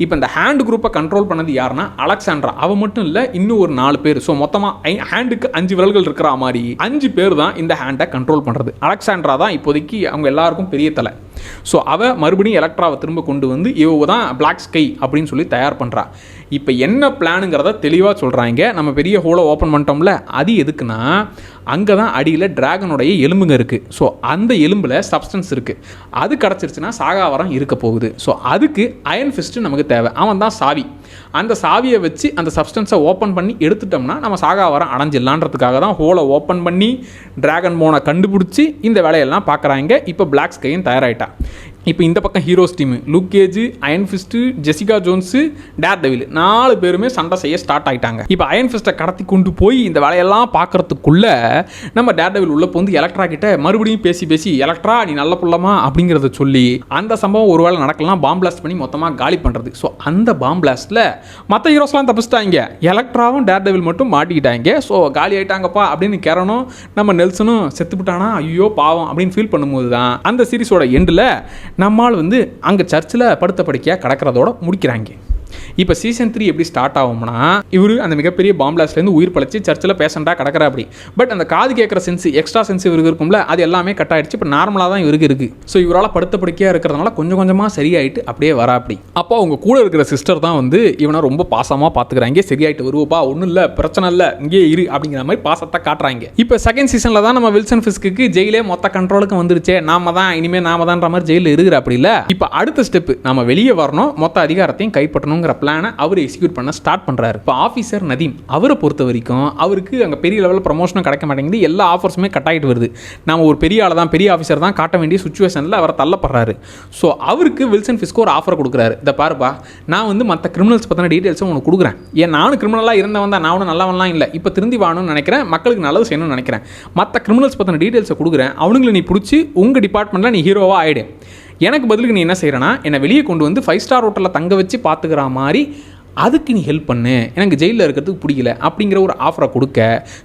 இப்போ இந்த ஹேண்டு குரூப்பை கண்ட்ரோல் பண்ணது யாருன்னா அலெக்சாண்ட்ரா. அவன் மட்டும் இல்லை, இன்னும் ஒரு 4 பேர். ஸோ மொத்தமாக ஹேண்டுக்கு 5 விரல்கள் இருக்கிற மாதிரி 5 பேர் தான் இந்த ஹேண்டை கண்ட்ரோல் பண்ணுறது. அலெக்சாண்ட்ரா தான் இப்போதைக்கு அவங்க எல்லாருக்கும் பெரிய தலை. ஸோ அவள் மறுபடியும் எலக்ட்ராவை திரும்ப கொண்டு வந்து இவ தான் பிளாக் ஸ்கை அப்படின்னு சொல்லி தயார் பண்ணுறா. இப்போ என்ன பிளானுங்கிறத தெளிவாக சொல்கிறாங்க. நம்ம பெரிய ஹோலை ஓப்பன் பண்ணிட்டோம்ல, அது எதுக்குன்னா அங்கே தான் அடியில் டிராகனுடைய எலும்புங்க இருக்குது. ஸோ அந்த எலும்பில் சப்ஸ்டன்ஸ் இருக்குது. அது கிடச்சிருச்சுன்னா சாகாவரம் இருக்க போகுது. ஸோ அதுக்கு அயன் ஃபிஸ்ட்டு நமக்கு தேவை. அவன் தான் சாவி. அந்த சாவியை வச்சு அந்த சப்ஸ்டன்ஸை ஓப்பன் பண்ணி எடுத்துட்டோம்னா நம்ம சாகாவரம் அடைஞ்சிடலான்றதுக்காக தான் ஹோலை ஓப்பன் பண்ணி டிராகன் போனை கண்டுபிடிச்சி இந்த வேலையெல்லாம் பார்க்குறாங்க. இப்போ பிளாக் ஸ்கையும் தயாராகிட்டா. இப்போ இந்த பக்கம் heroes team Luke Cage, Iron Fist, Jessica Jones, Daredevil 4 பேருமே சண்டை செய்ய ஸ்டார்ட் ஆகிட்டாங்க. இப்போ அயன் ஃபிஸ்ட்டை கடத்தி கொண்டு போய் இந்த வேலையெல்லாம் பார்க்குறதுக்குள்ளே நம்ம டேர் டெவில் உள்ள வந்து எலக்ட்ரா கிட்ட மறுபடியும் பேசி எலக்ட்ரா நீ நல்ல புள்ளமா அப்படிங்கிறத சொல்லி அந்த சம்பவம் ஒரு வேளை நடக்கலாம் பாம் பிளாஸ்ட் பண்ணி மொத்தமாக காலி பண்ணுறது. ஸோ அந்த பாம் பிளாஸ்ட்டில் மற்ற ஹீரோஸ்லாம் தப்பிச்சிட்டாங்க, எலக்ட்ராவும் டேர் டெவில் மட்டும் மாட்டிக்கிட்டாங்க. ஸோ காலி ஆகிட்டாங்கப்பா அப்படின்னு கேரனும் நம்ம நெல்சனும் செத்துப்பிட்டானா ஐயோ பாவம் அப்படின்னு ஃபீல் பண்ணும்போது தான் அந்த சீரிஸோட எண்டில் நம்மால் வந்து அங்கே சர்ச்சில் படுத்த படுக்கையாக கிடக்கிறதோட முடிக்கிறாங்க. இப்போ சீசன் 3 எப்படி ஸ்டார்ட் ஆகும்னா இவர் அந்த மிகப்பெரிய பாம்பிளாஸ்ட்லேருந்து உயிர் பழச்சி சர்ச்சில் பேஷண்ட்டாக கிடக்கிறா. அப்படி பட் அந்த காது கேட்குற சென்ஸ் எக்ஸ்ட்ரா சென்ஸ் இவருக்கு இருக்கும்ல, அது எல்லாமே கட் ஆகிடுச்சு. இப்போ நார்மலாக தான் இவருக்கு இருக்குது. ஸோ இவரால் படுத்த படுக்கையாக இருக்கிறதுனால கொஞ்சம் கொஞ்சமாக சரியாயிட்டு அப்படியே வரா. அப்படி அப்போ அவங்க கூட இருக்கிற சிஸ்டர் தான் வந்து இவனை ரொம்ப பாசமாக பார்த்துக்கிறாங்க. சரியாயிட்டு வருவோப்பா, ஒன்றும் இல்லை பிரச்சனை இல்லை இங்கே இரு அப்படிங்கிற மாதிரி பாசத்தை காட்டுறாங்க. இப்போ செகண்ட் சீசனில் தான் நம்ம வில்சன் ஃபிஸ்க்கு ஜெயிலே மொத்த கண்ட்ரோலுக்கு வந்துருச்சே, நாம தான் இனிமேல் நாம தான்ற மாதிரி ஜெயிலில் இருக்கிற. அப்படி இல்லை, இப்போ அடுத்த ஸ்டெப்பு நம்ம வெளியே வரணும், மொத்த அதிகாரத்தையும் கைப்பற்றணுங்கிற பிளானை அவர் எக்ஸிக்யூட் பண்ண ஸ்டார்ட் பண்றாரு. இப்போ ஆஃபீஸர் நதீம் அவரை பொறுத்த வரைக்கும் அவருக்கு அங்கே பெரிய லெவலில் ப்ரமோஷனும் கிடைக்க மாட்டேங்குது, எல்லா ஆஃபர்ஸுமே கட் ஆகிட்டு வருது. நம்ம ஒரு பெரிய ஆள் தான், பெரிய ஆஃபீஸர் தான் காட்ட வேண்டிய சுச்சுவேஷனில் அவரை தள்ளப்படுறாரு. ஸோ அவருக்கு வில்சன் ஃபிஸ்க்கு ஒரு ஆஃபர் கொடுக்குறாரு. இதை பாருப்பா, நான் வந்து மற்ற கிரிமினல்ஸ் பற்றின டீட்டெயில்ஸும் உனக்கு கொடுக்குறேன். ஏன் நானும் கிரிமினலாக இருந்தவன் தான், நான் ஒன்றும் நல்லவன்லாம் இல்லை, இப்போ திருந்தி வாழணும்னு நினைக்கிறேன், மக்களுக்கு நல்லது செய்யணும்னு நினைக்கிறேன். மற்ற கிரிமினல்ஸ் பற்றின டீட்டெயில்ஸை கொடுக்குறேன், அவனுங்களை நீ பிடிச்சி உங்கள் டிபார்ட்மெண்ட்டில் நீ ஹீரோவாக ஆகிடு. எனக்கு பதிலுக்கு நீ என்ன செய்கிறேன்னா என்னை வெளியே கொண்டு வந்து 5 ஸ்டார் ஹோட்டலில் தங்க வச்சு பார்த்துக்கிற மாதிரி அதுக்கு நீ ஹெல்ப் பண்ணு, எனக்கு ஜெயிலில் இருக்கிறதுக்கு பிடிக்கல அப்படிங்கிற ஒரு ஆஃபரை கொடுக்க.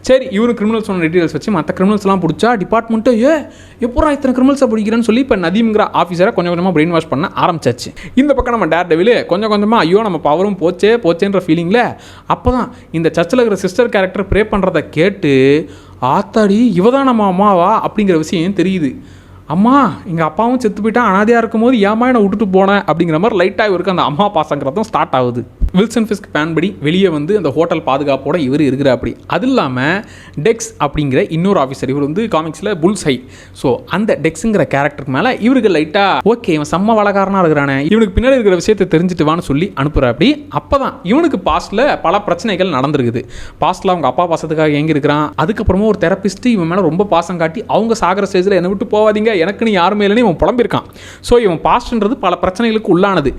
சரி இவரு கிரிமினல்ஸ் ஒன்று டீட்டெயில்ஸ் வச்சு மற்ற கிரிமினல்ஸ்லாம் பிடிச்சா டிபார்ட்மெண்ட்டு எப்போ இத்தனை கிரிமினல்ஸை பிடிக்கிறேன்னு சொல்லி இப்போ நதீம்ங்கிற ஆஃபீஸரை கொஞ்சம் கொஞ்சமாக பிரெயின் வாஷ் பண்ண ஆரம்பிச்சாச்சு. இந்த பக்கம் நம்ம டேர் டெவில் கொஞ்சம் கொஞ்சமாக ஐயோ நம்ம பவரும் போச்சேன்ற ஃபீலிங்கில் அப்போ தான் இந்த சர்ச்சில் இருக்கிற சிஸ்டர் கேரக்டர் ப்ரே பண்ணுறதை கேட்டு ஆத்தாடி இவ தான் நம்ம அம்மாவா அப்படிங்கிற விஷயம் தெரியுது. அம்மா எங்கள் அப்பாவும் செத்து போயிட்டா, அனாதையாக இருக்கும்போது ஏமா என்னை விட்டுட்டு போனேன் அப்படிங்கிற மாதிரி லைட்டாக இவருக்கு அந்த அம்மா பாசங்கிறதும் ஸ்டார்ட் ஆகுது. வில்சன் ஃபிஸ்க் பிளான் படி வெளியே வந்து அந்த ஹோட்டல் பாதுகாப்போட இவர் இருக்கிற. அப்படி அது இல்லாமல் டெக்ஸ் அப்படிங்கிற இன்னொரு ஆஃபீஸர், இவர் வந்து காமிக்ஸில் புல்ஸ் ஹை. ஸோ அந்த டெக்ஸுங்கிற கேரக்டருக்கு மேலே இவருக்கு லைட்டாக ஓகே இவன் செம்ம வளகாரனாக இருக்கிறானே, இவனுக்கு பின்னாடி இருக்கிற விஷயத்தை தெரிஞ்சுட்டு வான்னு சொல்லி அனுப்புகிற. அப்படி அப்போ தான் இவனுக்கு பாஸ்ட்டில் பல பிரச்சனைகள் நடந்திருக்குது. பாஸ்ட்டில் அவங்க அப்பா பாசத்துக்காக எங்கே இருக்கிறான், அதுக்கப்புறமா ஒரு தெரப்பிஸ்ட்டு இவன் மேலே ரொம்ப பாசம் காட்டி அவங்க சாகிற ஸ்டேஜில் என்னை விட்டு போவாதீங்க எனக்குன்னு யாருமே இல்லைன்னு இவன் புலம்பிருக்கான். ஸோ இவன் பாஸ்ட்ன்றது பல பிரச்சனைகளுக்கு உள்ளானது.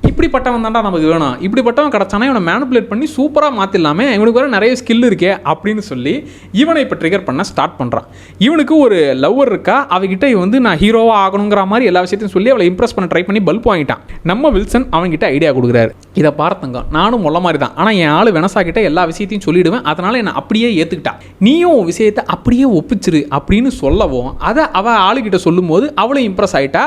இப்படிப்பட்டவன் தான்டா நமக்கு வேணும், இப்படிப்பட்டவன் கிடச்சானா இவனை மேனிபுலேட் பண்ணி சூப்பராக மாற்றிடலாமே, இவனுக்கு வேறு நிறைய ஸ்கில் இருக்கே அப்படின்னு சொல்லி இவனை இப்போ ட்ரிகர் பண்ண ஸ்டார்ட் பண்ணுறான். இவனுக்கு ஒரு லவ்வர் இருக்கா, அவகிட்ட இவன் வந்து நான் ஹீரோவாக ஆகணுங்கிற மாதிரி எல்லா விஷயத்தையும் சொல்லி அவளை இம்ப்ரெஸ் பண்ண ட்ரை பண்ணி பல்ப் வாங்கிட்டான். நம்ம வில்சன் அவன்கிட்ட ஐடியா கொடுக்குறாரு. இதை பார்த்தங்க நானும் மொல்ல மாதிரி தான், ஆனால் என் ஆள் வெனசாக்கிட்ட எல்லா விஷயத்தையும் சொல்லிவிடுவேன், அதனால் என்னை அப்படியே ஏற்றுக்கிட்டா, நீயும் விஷயத்தை அப்படியே ஒப்பிச்சிரு அப்படின்னு சொல்லவும் அதை அவள் ஆளுகிட்ட சொல்லும்போது அவளும் இம்ப்ரெஸ் ஆகிட்டா.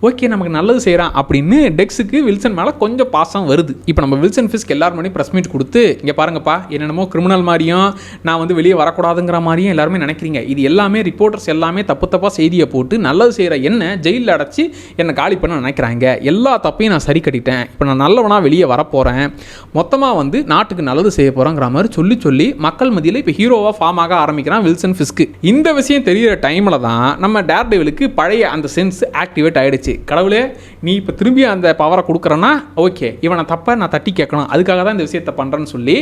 ஓகே நமக்கு நல்லது செய்கிறான் அப்படின்னு டெக்ஸுக்கு வில்சன் மேலே கொஞ்சம் பாசம் வருது. இப்போ நம்ம வில்சன் ஃபிஸ்க் எல்லாரும் மணி ப்ரெஸ் மீட் கொடுத்து இங்கே பாருங்கப்பா என்னென்னமோ கிரிமினல் மாதிரியும் நான் வந்து வெளியே வரக்கூடாதுங்கிற மாதிரியும் எல்லாருமே நினைக்கிறீங்க, இது எல்லாமே ரிப்போர்ட்டர்ஸ் எல்லாமே தப்பாக செய்தியை போட்டு நல்லது செய்கிற என்ன ஜெயிலில் அடைச்சி என்னை காலி பண்ண நினைக்கிறாங்க, எல்லா தப்பையும் நான் சரி கட்டிட்டேன், இப்போ நான் நல்லவனாக வெளியே வரப்போகிறேன், மொத்தமாக வந்து நாட்டுக்கு நல்லது செய்ய போகிறேங்கிற மாதிரி சொல்லி மக்கள் மத்தியில் இப்போ ஹீரோவாக ஃபார்ம் ஆக ஆரம்பிக்கிறான் வில்சன் ஃபிஸ்க்கு. இந்த விஷயம் தெரிகிற டைமில் தான் நம்ம டேர் டெவிலுக்கு பழைய அந்த சென்ஸ் ஆக்டிவேட் ஆகிடுச்சு. கடவுளே நீ இப்போ திரும்பி அந்த பவரை கொடுக்குறேன்னா ஓகே இவனை தப்ப நான் தட்டி கேட்கணும், அதுக்காக தான் இந்த விஷயத்தை பண்ணுறேன்னு சொல்லி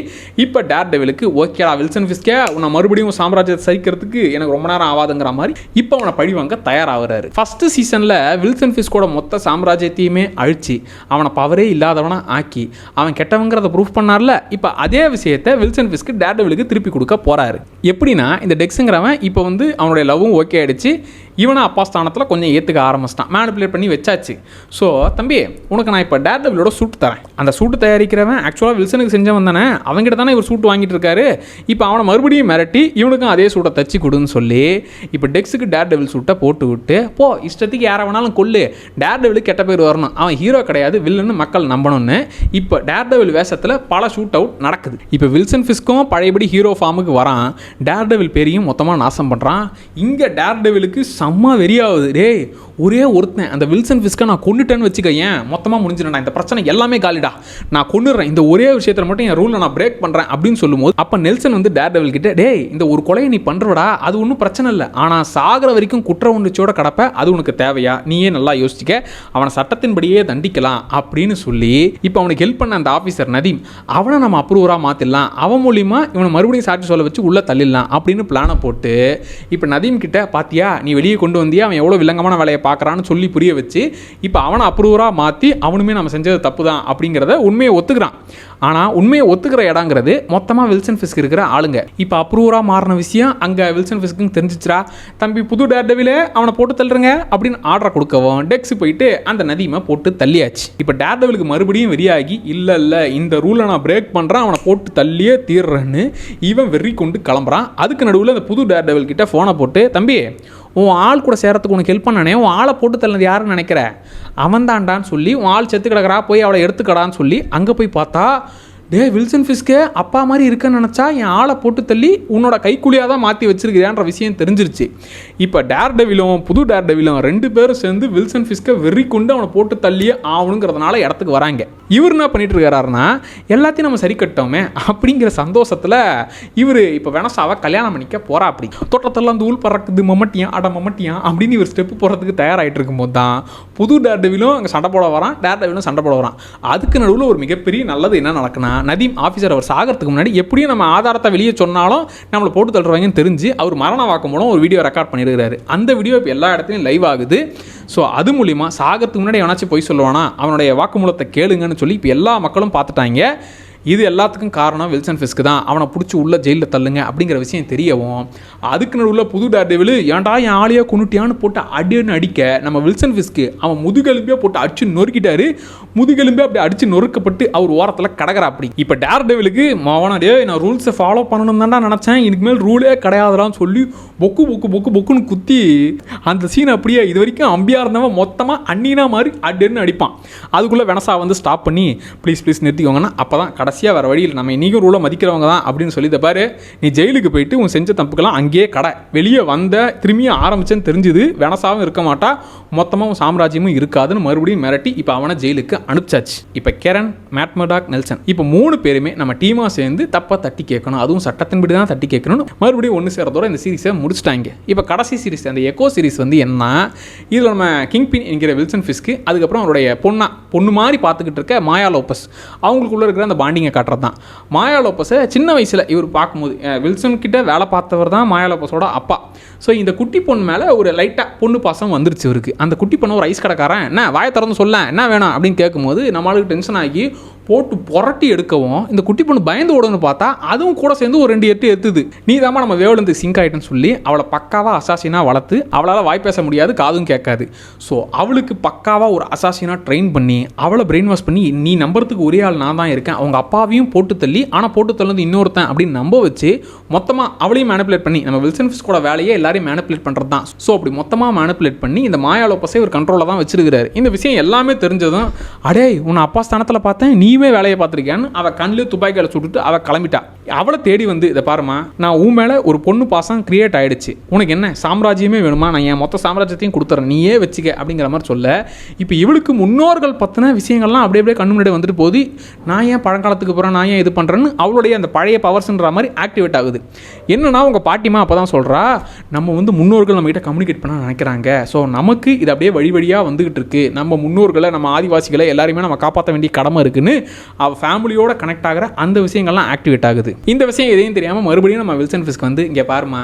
இப்போ டேர் டெவிலுக்கு ஓகேடா வில்சன் ஃபிஸ்கே உன்னை மறுபடியும் சாம்ராஜ்யத்தை சகிக்கிறதுக்கு எனக்கு ரொம்ப நேரம் ஆகாதுங்கிற மாதிரி இப்போ அவனை பழி வாங்க தயாராகிறாரு. ஃபர்ஸ்ட் சீசனில் வில்சன் ஃபிஸ்கோட மொத்த சாம்ராஜ்யத்தையுமே அழிச்சு அவனை பவரே இல்லாதவனா ஆக்கி அவன் கெட்டவங்கிறத ப்ரூஃப் பண்ணார்ல, இப்போ அதே விஷயத்தை வில்சன் ஃபிஸ்க்கு டேர் டெவிலுக்கு திருப்பி கொடுக்க போறாரு. எப்படின்னா இந்த டெக்ஸுங்கிறவன் இப்போ வந்து அவனுடைய லவ்வும் ஓகே ஆயிடுச்சு, இவனை அப்பா ஸ்தானத்தில் கொஞ்சம் ஏற்றுக்க ஆரம்பிச்சிட்டான், மேனிப்புலேட் பண்ணி வச்சாச்சு. ஸோ தம்பி உனக்கு நான் இப்போ டேர் டெவிலோட சூட் தரேன், அந்த சூட்டு தயாரிக்கிறவன் ஆக்சுவலாக வில்சனுக்கு செஞ்சவன் தானே, அவங்ககிட்ட தானே இவர் சூட் வாங்கிட்டு இருக்காரு, இப்போ அவனை மறுபடியும் மிரட்டி இவனுக்கும் அதே சூட்டை தச்சு கொடுன்னு சொல்லி இப்போ டெக்ஸுக்கு டேர் டெவில் சூட்டை போட்டு விட்டு போ இஷ்டத்துக்கு யாரை வேணாலும் கொல்லு, டேர் டெவிலுக்கு கெட்ட பேர் வரணும், அவன் ஹீரோ கிடையாது வில்லன்னு மக்கள் நம்பணும்னு இப்போ டேர் டெவில் வேஷத்தில் பல ஷூட் அவுட் நடக்குது. இப்போ வில்சன் ஃபிஸ்க்கும் பழையபடி ஹீரோ ஃபார்முக்கு வரான், டேர் டெவில் பேரையும் மொத்தமாக நாசம் பண்ணுறான். இங்கே டேர் டெவிலுக்கு செம்ம வெறியாகுது, டேய் ஒரே ஒருத்தன் அந்த வில்சன் ஃபிஸ்கை நான் கொண்டுட்டேன்னு வச்சுக்க, ஏன் மொத்தமாக முடிஞ்சிடா, இந்த பிரச்சனை எல்லாமே காலிடா, நான் கொண்டுடுறேன், இந்த ஒரே விஷயத்தில் மட்டும் என் ரூலை நான் பிரேக் பண்ணுறேன் அப்படின்னு சொல்லும்போது அப்போ நெல்சன் வந்து டேர் டெவில் கிட்ட டேய் இந்த ஒரு கொலையை நீ பண்ணுறடா அது ஒன்றும் பிரச்சனை இல்லை, ஆனால் சாகிற வரைக்கும் குற்ற உணர்ச்சியோட கிடப்ப அது உனக்கு தேவையா, நீயே நல்லா யோசிச்சுக்க, அவனை சட்டத்தின்படியே தண்டிக்கலாம் அப்படின்னு சொல்லி இப்போ அவனுக்கு ஹெல்ப் பண்ண அந்த ஆஃபீஸர் நதீம் அவனை நம்ம அப்ரூவராக மாற்றிடலாம், அவன் மூலியமா இவனை மறுபடியும் சாட்சி சொல்ல வச்சு உள்ளே தள்ளிடலாம் அப்படின்னு பிளானை போட்டு இப்போ நதீம் கிட்ட பாத்தியா நீ வெளியே கொண்டு வந்தியா அவன் எவ்வளோ வில்லங்கமான வேலையை பார்க்குறான்னு சொல்லி புரிய வச்சு இப்போ அவனை அப்ரூவராக மாற்றி அவனுமே நம்ம செஞ்சது தப்பு தான் அப்படிங்கிறத உண்மையை ஒத்துக்கிறான். ஆனால் உண்மையை ஒத்துக்கிற இடங்கிறது மொத்தமாக வில்சன் ஃபிஸ்க் இருக்கிற ஆளுங்க. இப்போ அப்ரூவராக மாறின விஷயம் அங்கே வில்சன் ஃபிஸ்க்கு தெரிஞ்சிச்சுரா, தம்பி புது டேர் டெவிலே அவனை போட்டு தள்ளுறங்க அப்படின்னு ஆர்டர் கொடுக்கவும் டெக்ஸ் போயிட்டு அந்த நதிமை போட்டு தள்ளியாச்சு. இப்போ டேர் டெவிலுக்கு மறுபடியும் வெறியாகி இல்லை இந்த ரூலை நான் பிரேக் பண்ணுறேன், அவனை போட்டு தள்ளியே தீர்றேன்னு இவன் வெறி கொண்டு கிளம்புறான். அதுக்கு நடுவில் அந்த புது டேர் டெவில் கிட்ட ஃபோனை போட்டு தம்பி உன் ஆள் கூட சேரத்துக்கு உனக்கு ஹெல்ப் பண்ணனே உன் ஆளை போட்டு தள்ளது யாருன்னு நினைக்கிற, அவன் தாண்டான்னு சொல்லி உன் ஆள் செத்து கிடக்கிறா போய் அவளை எடுத்துக்கடான்னு சொல்லி அங்கே போய் பார்த்தா டே வில்சன் ஃபிஸ்க்கு அப்பா மாதிரி இருக்குன்னு நினச்சா என் ஆளை போட்டு தள்ளி உன்னோட கைக்கூலியாக தான் மாற்றி வச்சிருக்கிறியான்ற விஷயம் தெரிஞ்சிருச்சு. இப்போ டேர் டெவிலும் புது டேர் டெவிலும் ரெண்டு பேரும் சேர்ந்து வில்சன் ஃபிஸ்க்கை வெறி கொண்டு அவனை போட்டு தள்ளியே ஆகணுங்கிறதுனால இடத்துக்கு வராங்க. இவர் என்ன பண்ணிட்டு இருக்காருன்னா எல்லாத்தையும் நம்ம சரி கட்டோமே அப்படிங்கிற சந்தோஷத்தில் இவர் இப்போ வெனசாவை கல்யாணம் பண்ணிக்க போகிறா. அப்படி தோட்டத்தெல்லாம் தூள் பறக்குது மம்மட்டியான் அப்படின்னு இவர் ஸ்டெப்பு போகிறதுக்கு தயாராகிட்டு இருக்கும்போது தான் புது டேர் டெவிலும் அங்கே சண்டை போட வரான், டேர் டெவிலும் சண்டை போட வரான். அதுக்கு நடுவில் ஒரு மிகப்பெரிய நல்லது என்ன நடக்குன்னா நதீம் ஆஃபீஸர் அவர் சாகிறதுக்கு முன்னாடி எப்படியும் நம்ம ஆதாரத்தை வெளியே சொன்னாலும் நம்மளை போட்டு தள்ளுறவங்கன்னு தெரிஞ்சு அவர் மரண வாக்கு மூலம் ஒரு வீடியோ ரெக்கார்ட் பண்ணியிருக்காரு. அந்த வீடியோ இப்போ எல்லா இடத்துலையும் லைவ் ஆகுது. ஸோ அது மூலிமா சாகிறதுக்கு முன்னாடி எவனாச்சும் போய் சொல்லுவானா அவனுடைய வாக்குமூலத்தை கேளுங்கன்னு சொல்லி இப்போ எல்லா மக்களும் பார்த்துட்டாங்க. இது எல்லாத்துக்கும் காரணம் வில்சன் ஃபிஸ்க்கு தான், அவனை பிடிச்சி உள்ள ஜெயிலில் தள்ளுங்க அப்படிங்கிற விஷயம் தெரியவும் அதுக்கு நடுவில் புது டேர் டெவில் ஏன்டா என் ஆளையாக கொண்டுட்டியான்னு போட்டு அடின்னு அடிக்க நம்ம வில்சன் ஃபிஸ்க்கு அவன் முதுகெலும்பே போட்டு அடிச்சு நொறுக்கிட்டாரு. முதுகெலும்பே அப்படி அடிச்சு நொறுக்கப்பட்டு அவர் ஓரத்தில் கடக்கிறா. அப்படி இப்போ டேர் டெவிலுக்கு மாவனடே நான் ரூல்ஸை ஃபாலோ பண்ணணும் தான்டா நினச்சேன், இதுக்கு மேல் ரூலே கிடையாதுடான்னு சொல்லி பொக்குன்னு குத்தி அந்த சீன் அப்படியே இது வரைக்கும் அம்பியாக இருந்தவன் மொத்தமாக அண்ணீனா மாதிரி அடின்னு அடிப்பான். அதுக்குள்ளே வெனசா வந்து ஸ்டாப் பண்ணி ப்ளீஸ் நிறுத்திக்கோங்கன்னா அப்போ தான் கடைசியாக வேறு வழியில் நம்ம இன்றைக்கும் ரூலை மதிக்கிறவங்க தான் அப்படின்னு சொல்லி பாரு நீ ஜெயிலுக்கு போயிட்டு உன் செஞ்ச தப்புக்கெல்லாம் அங்கேயே கடை வெளியே வந்த திரும்பியும் ஆரம்பிச்சேன்னு தெரிஞ்சுது, வெனசாவும் இருக்க மாட்டா, மொத்தமாக சாம்ராஜ்யமும் இருக்காதுன்னு மறுபடியும் மிரட்டி இப்போ அவனை ஜெயிலுக்கு அனுப்பிச்சாச்சு. இப்போ கெரன், மேட் மர்டாக், நெல்சன் இப்போ 3 பேருமே நம்ம டீமாக சேர்ந்து தப்பாக தட்டி கேட்கணும், அதுவும் சட்டத்தின்படி தான் தட்டி கேட்கணும்னு மறுபடியும் ஒன்று சேரத்தோட இந்த சீரிஸை முடிச்சிட்டாங்க. இப்போ கடைசி சீரிஸ் அந்த எக்கோ சீரிஸ் வந்து என்ன, இதில் நம்ம கிங்பின் என்கிற வில்சன் ஃபிஸ்க்கு அதுக்கப்புறம் அவருடைய பொண்ணு மாதிரி பார்த்துக்கிட்டு இருக்க மாயா லோபஸ் அவங்களுக்குள்ளே இருக்கிற அந்த பாண்டிங்கை காட்டுறது தான். மாயா லோபஸை சின்ன வயசில் இவர் பார்க்கும்போது வில்சன் கிட்ட வேலை பார்த்தவர் தான் மாயா லோபஸோட அப்பா. ஸோ இந்த குட்டி பொண்ணு மேலே ஒரு லைட்டாக பொண்ணு பாசம் வந்துருச்சு இவருக்கு. அந்த குட்டி பொண்ணு ஒரு ஐஸ் கடைக்காரன் என்ன வாயை திறந்து சொல்ல என்ன வேணும் அப்படின்னு கேட்கும்போது நம்மளுக்கு டென்ஷன் ஆகி போட்டு புரட்டி எடுக்கவும் இந்த குட்டி பொண்ணு பயந்து ஓடணும்னு பார்த்தா அதுவும் கூட சேர்ந்து ஒரு 2 எட்டு எத்துது. நீ தாம்மா நம்ம வேவலேருந்து சிங்க் ஆகிட்டேன்னு சொல்லி அவளை பக்காவாக அசாசினாக வளர்த்து அவளால் வாய் பேச முடியாது காதும் கேட்காது. ஸோ அவளுக்கு பக்காவாக ஒரு அசாசினாக ட்ரெயின் பண்ணி அவளை பிரெயின் வாஷ் பண்ணி நீ நம்புறதுக்கு ஒரே ஆள் நான் தான் இருக்கேன், அவங்க அப்பாவையும் போட்டு தள்ளி ஆனால் போட்டு தள்ளது இன்னொருத்தன் அப்படின்னு நம்ப வச்சு மொத்தமாக அவளையும் மேனிப்புலேட் பண்ணி நம்ம வில்சன் ஃபிஸ்கோட வேலையை எல்லாரையும் மேனிப்புலேட் பண்ணுறது தான். ஸோ அப்படி மொத்தமாக மேனிப்புலேட் பண்ணி இந்த மாயா லோபஸை ஒரு கண்ட்ரோலில் தான் வச்சிருக்கிறாரு. இந்த விஷயம் எல்லாமே தெரிஞ்சதும் அடே உன்னை அப்பா ஸ்தானத்தில் பார்த்தேன் நீ நீயுமே வேலையை பார்த்துருக்கியான்னு அவள் கண்ணில் துப்பாக்கியால் சுட்டுட்டு அவள் கிளம்பிட்டா. அவளை தேடி வந்து இதை பாருமா, நான் உன் மேலே ஒரு பொண்ணு பாசம் கிரியேட் ஆகிடுச்சு, உனக்கு என்ன சாம்ராஜ்யமே வேணுமா, நான் என் மொத்த சாம்ராஜ்யத்தையும் கொடுத்துறேன், நீயே வச்சுக்க அப்படிங்கிற மாதிரி சொல்ல, இப்போ இவளுக்கு முன்னோர்கள் பற்றின விஷயங்கள்லாம் அப்படியே கண்ணு முன்னாடி வந்துட்டு போகுது. நான் ஏன் பழங்காலத்துக்கு போகிறேன், நான் ஏன் இது பண்ணுறேன்னு அவளுடைய அந்த பழைய பவர்ஸ்ன்ற மாதிரி ஆக்டிவேட் ஆகுது. என்னன்னா உங்கள் பாட்டிமா அப்போ தான் சொல்கிறா, நம்ம வந்து முன்னோர்கள் நம்மகிட்ட கம்யூனிகேட் பண்ண நினைக்கிறாங்க, ஸோ நமக்கு இது அப்படியே வழி வழியாக வந்துகிட்டு இருக்கு, நம்ம முன்னோர்களை நம்ம ஆதிவாசிகளை எல்லாருமே நம்ம காப்பாற்ற வேண்டிய கடமை இருக்குன்னு அவள் ஃபேமிலியோட கனெக்ட் ஆகிற அந்த விஷயங்கள்லாம் ஆக்டிவேட் ஆகுது. இந்த விஷயம் எதையும் தெரியாமல் மறுபடியும் நம்ம வில்சன் ஃபிஸ்க் வந்து இங்கே பாருமா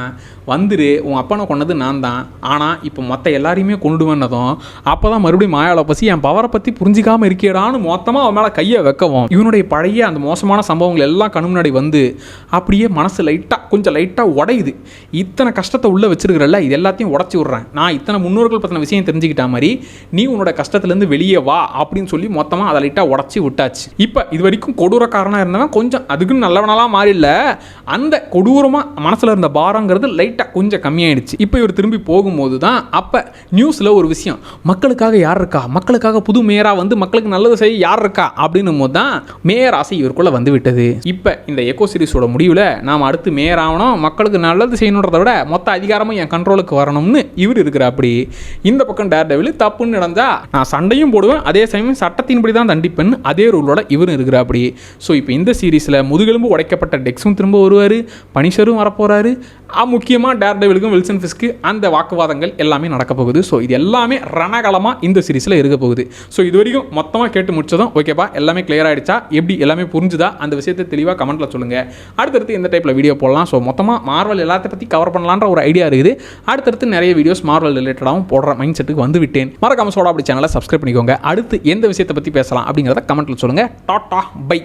வந்துரு, உன் அப்பனை கொண்டது நான் தான், ஆனால் இப்போ மற்ற எல்லாரையுமே கொண்டுவனதும் அப்போ தான் மறுபடியும் மாயாவை பசி என் பவரை பற்றி புரிஞ்சிக்காமல் இருக்கேடான்னு மொத்தமாக அவன் மேலே கையை வைக்கவும் இவனுடைய பழைய அந்த மோசமான சம்பவங்கள் எல்லாம் கண்ணு முன்னாடி வந்து அப்படியே மனசு கொஞ்சம் லைட்டாக உடையுது. இத்தனை கஷ்டத்தை உள்ளே வச்சிருக்கிறல்ல, இது எல்லாத்தையும் உடச்சி விட்றேன், நான் இத்தனை முன்னோர்கள் பற்றின விஷயம் தெரிஞ்சுக்கிட்ட மாதிரி நீ உன்னோட கஷ்டத்துலேருந்து வெளியே வா அப்படின்னு சொல்லி மொத்தமாக அதை லைட்டாக உடச்சி விட்டாச்சு. இப்போ இது வரைக்கும் கொடூரக்காரனாக இருந்தவன் கொஞ்சம் அதுக்குன்னு நல்லவனாலாம் மாறில, அந்த கொடூரமாக மனசில் இருந்த பாரங்கிறது லைட்டாக கொஞ்சம் கம்மியாயிடுச்சு. இப்போ இவர் திரும்பி போகும்போது தான் அப்போ நியூஸில் ஒரு விஷயம், மக்களுக்காக யார் இருக்கா, மக்களுக்காக புது மேயராக வந்து மக்களுக்கு நல்லது செய்ய யார் இருக்கா அப்படின்னும் போது தான் மேயர் ஆசை இவருக்குள்ளே வந்து விட்டது. இப்போ இந்த எக்கோ சீரிஸோட முடிவில் நாம் அடுத்து மேயர் ஆகணும், மக்களுக்கு நல்லது செய்யணுன்றதை விட மொத்த அதிகாரமும் என் கண்ட்ரோலுக்கு வரணும்னு இவர் இருக்கிறாப்படி. இந்த பக்கம் டேர்டெவில் தப்புன்னு நடந்தா நான் சண்டையும் போடுவேன், அதே சமயம் சட்டத்தின்படி தான் தண்டிப்பேன், அதே ரூலோட இவரும் இருக்கிறாப்படி. ஸோ இப்போ இந்த சீரீஸில் முதுகெலும்பு உடைக்கப்பட்ட டெக்ஸும் திரும்ப வருவார், பனிஷரும் வரப்போகிறாரு, முக்கியமாக டேர்டெவிலுக்கும் வில்சன் ஃபிஸ்க்கு அந்த வாக்குவாதங்கள் எல்லாமே நடக்க போகுது. ஸோ இது எல்லாமே ரணகலமாக இந்த சீரீஸில் இருக்க போகுது. ஸோ இது வரைக்கும் மொத்தமாக கேட்டு முடிச்சதும் ஓகேப்பா, எல்லாமே கிளியர் ஆகிடுச்சா, எப்படி எல்லாமே புரிஞ்சுதா, அந்த விஷயத்தை தெளிவாக கமெண்ட்டில் சொல்லுங்கள். அடுத்தடுத்து எந்த டைப்பில் வீடியோ போடலாம், ஸோ மொத்தமாக மார்வல் எல்லாத்தை பற்றி கவர் பண்ணலான்ற ஒரு ஐடியா இருக்குது. அடுத்தடுத்து நிறைய வீடியோஸ் மார்வல் ரிலேட்டடாகவும் போடுற மைண்ட் செட்டுக்கு வந்து விட்டேன். மறக்காம சோடா அப்படி சேனலை சப்ஸ்கிரைப் பண்ணிக்கோங்க. அடுத்து எந்த விஷயத்தை பற்றி பேசலாம் அப்படிங்கிறத கமெண்ட்டில் சொல்லுங்கள். Tata by.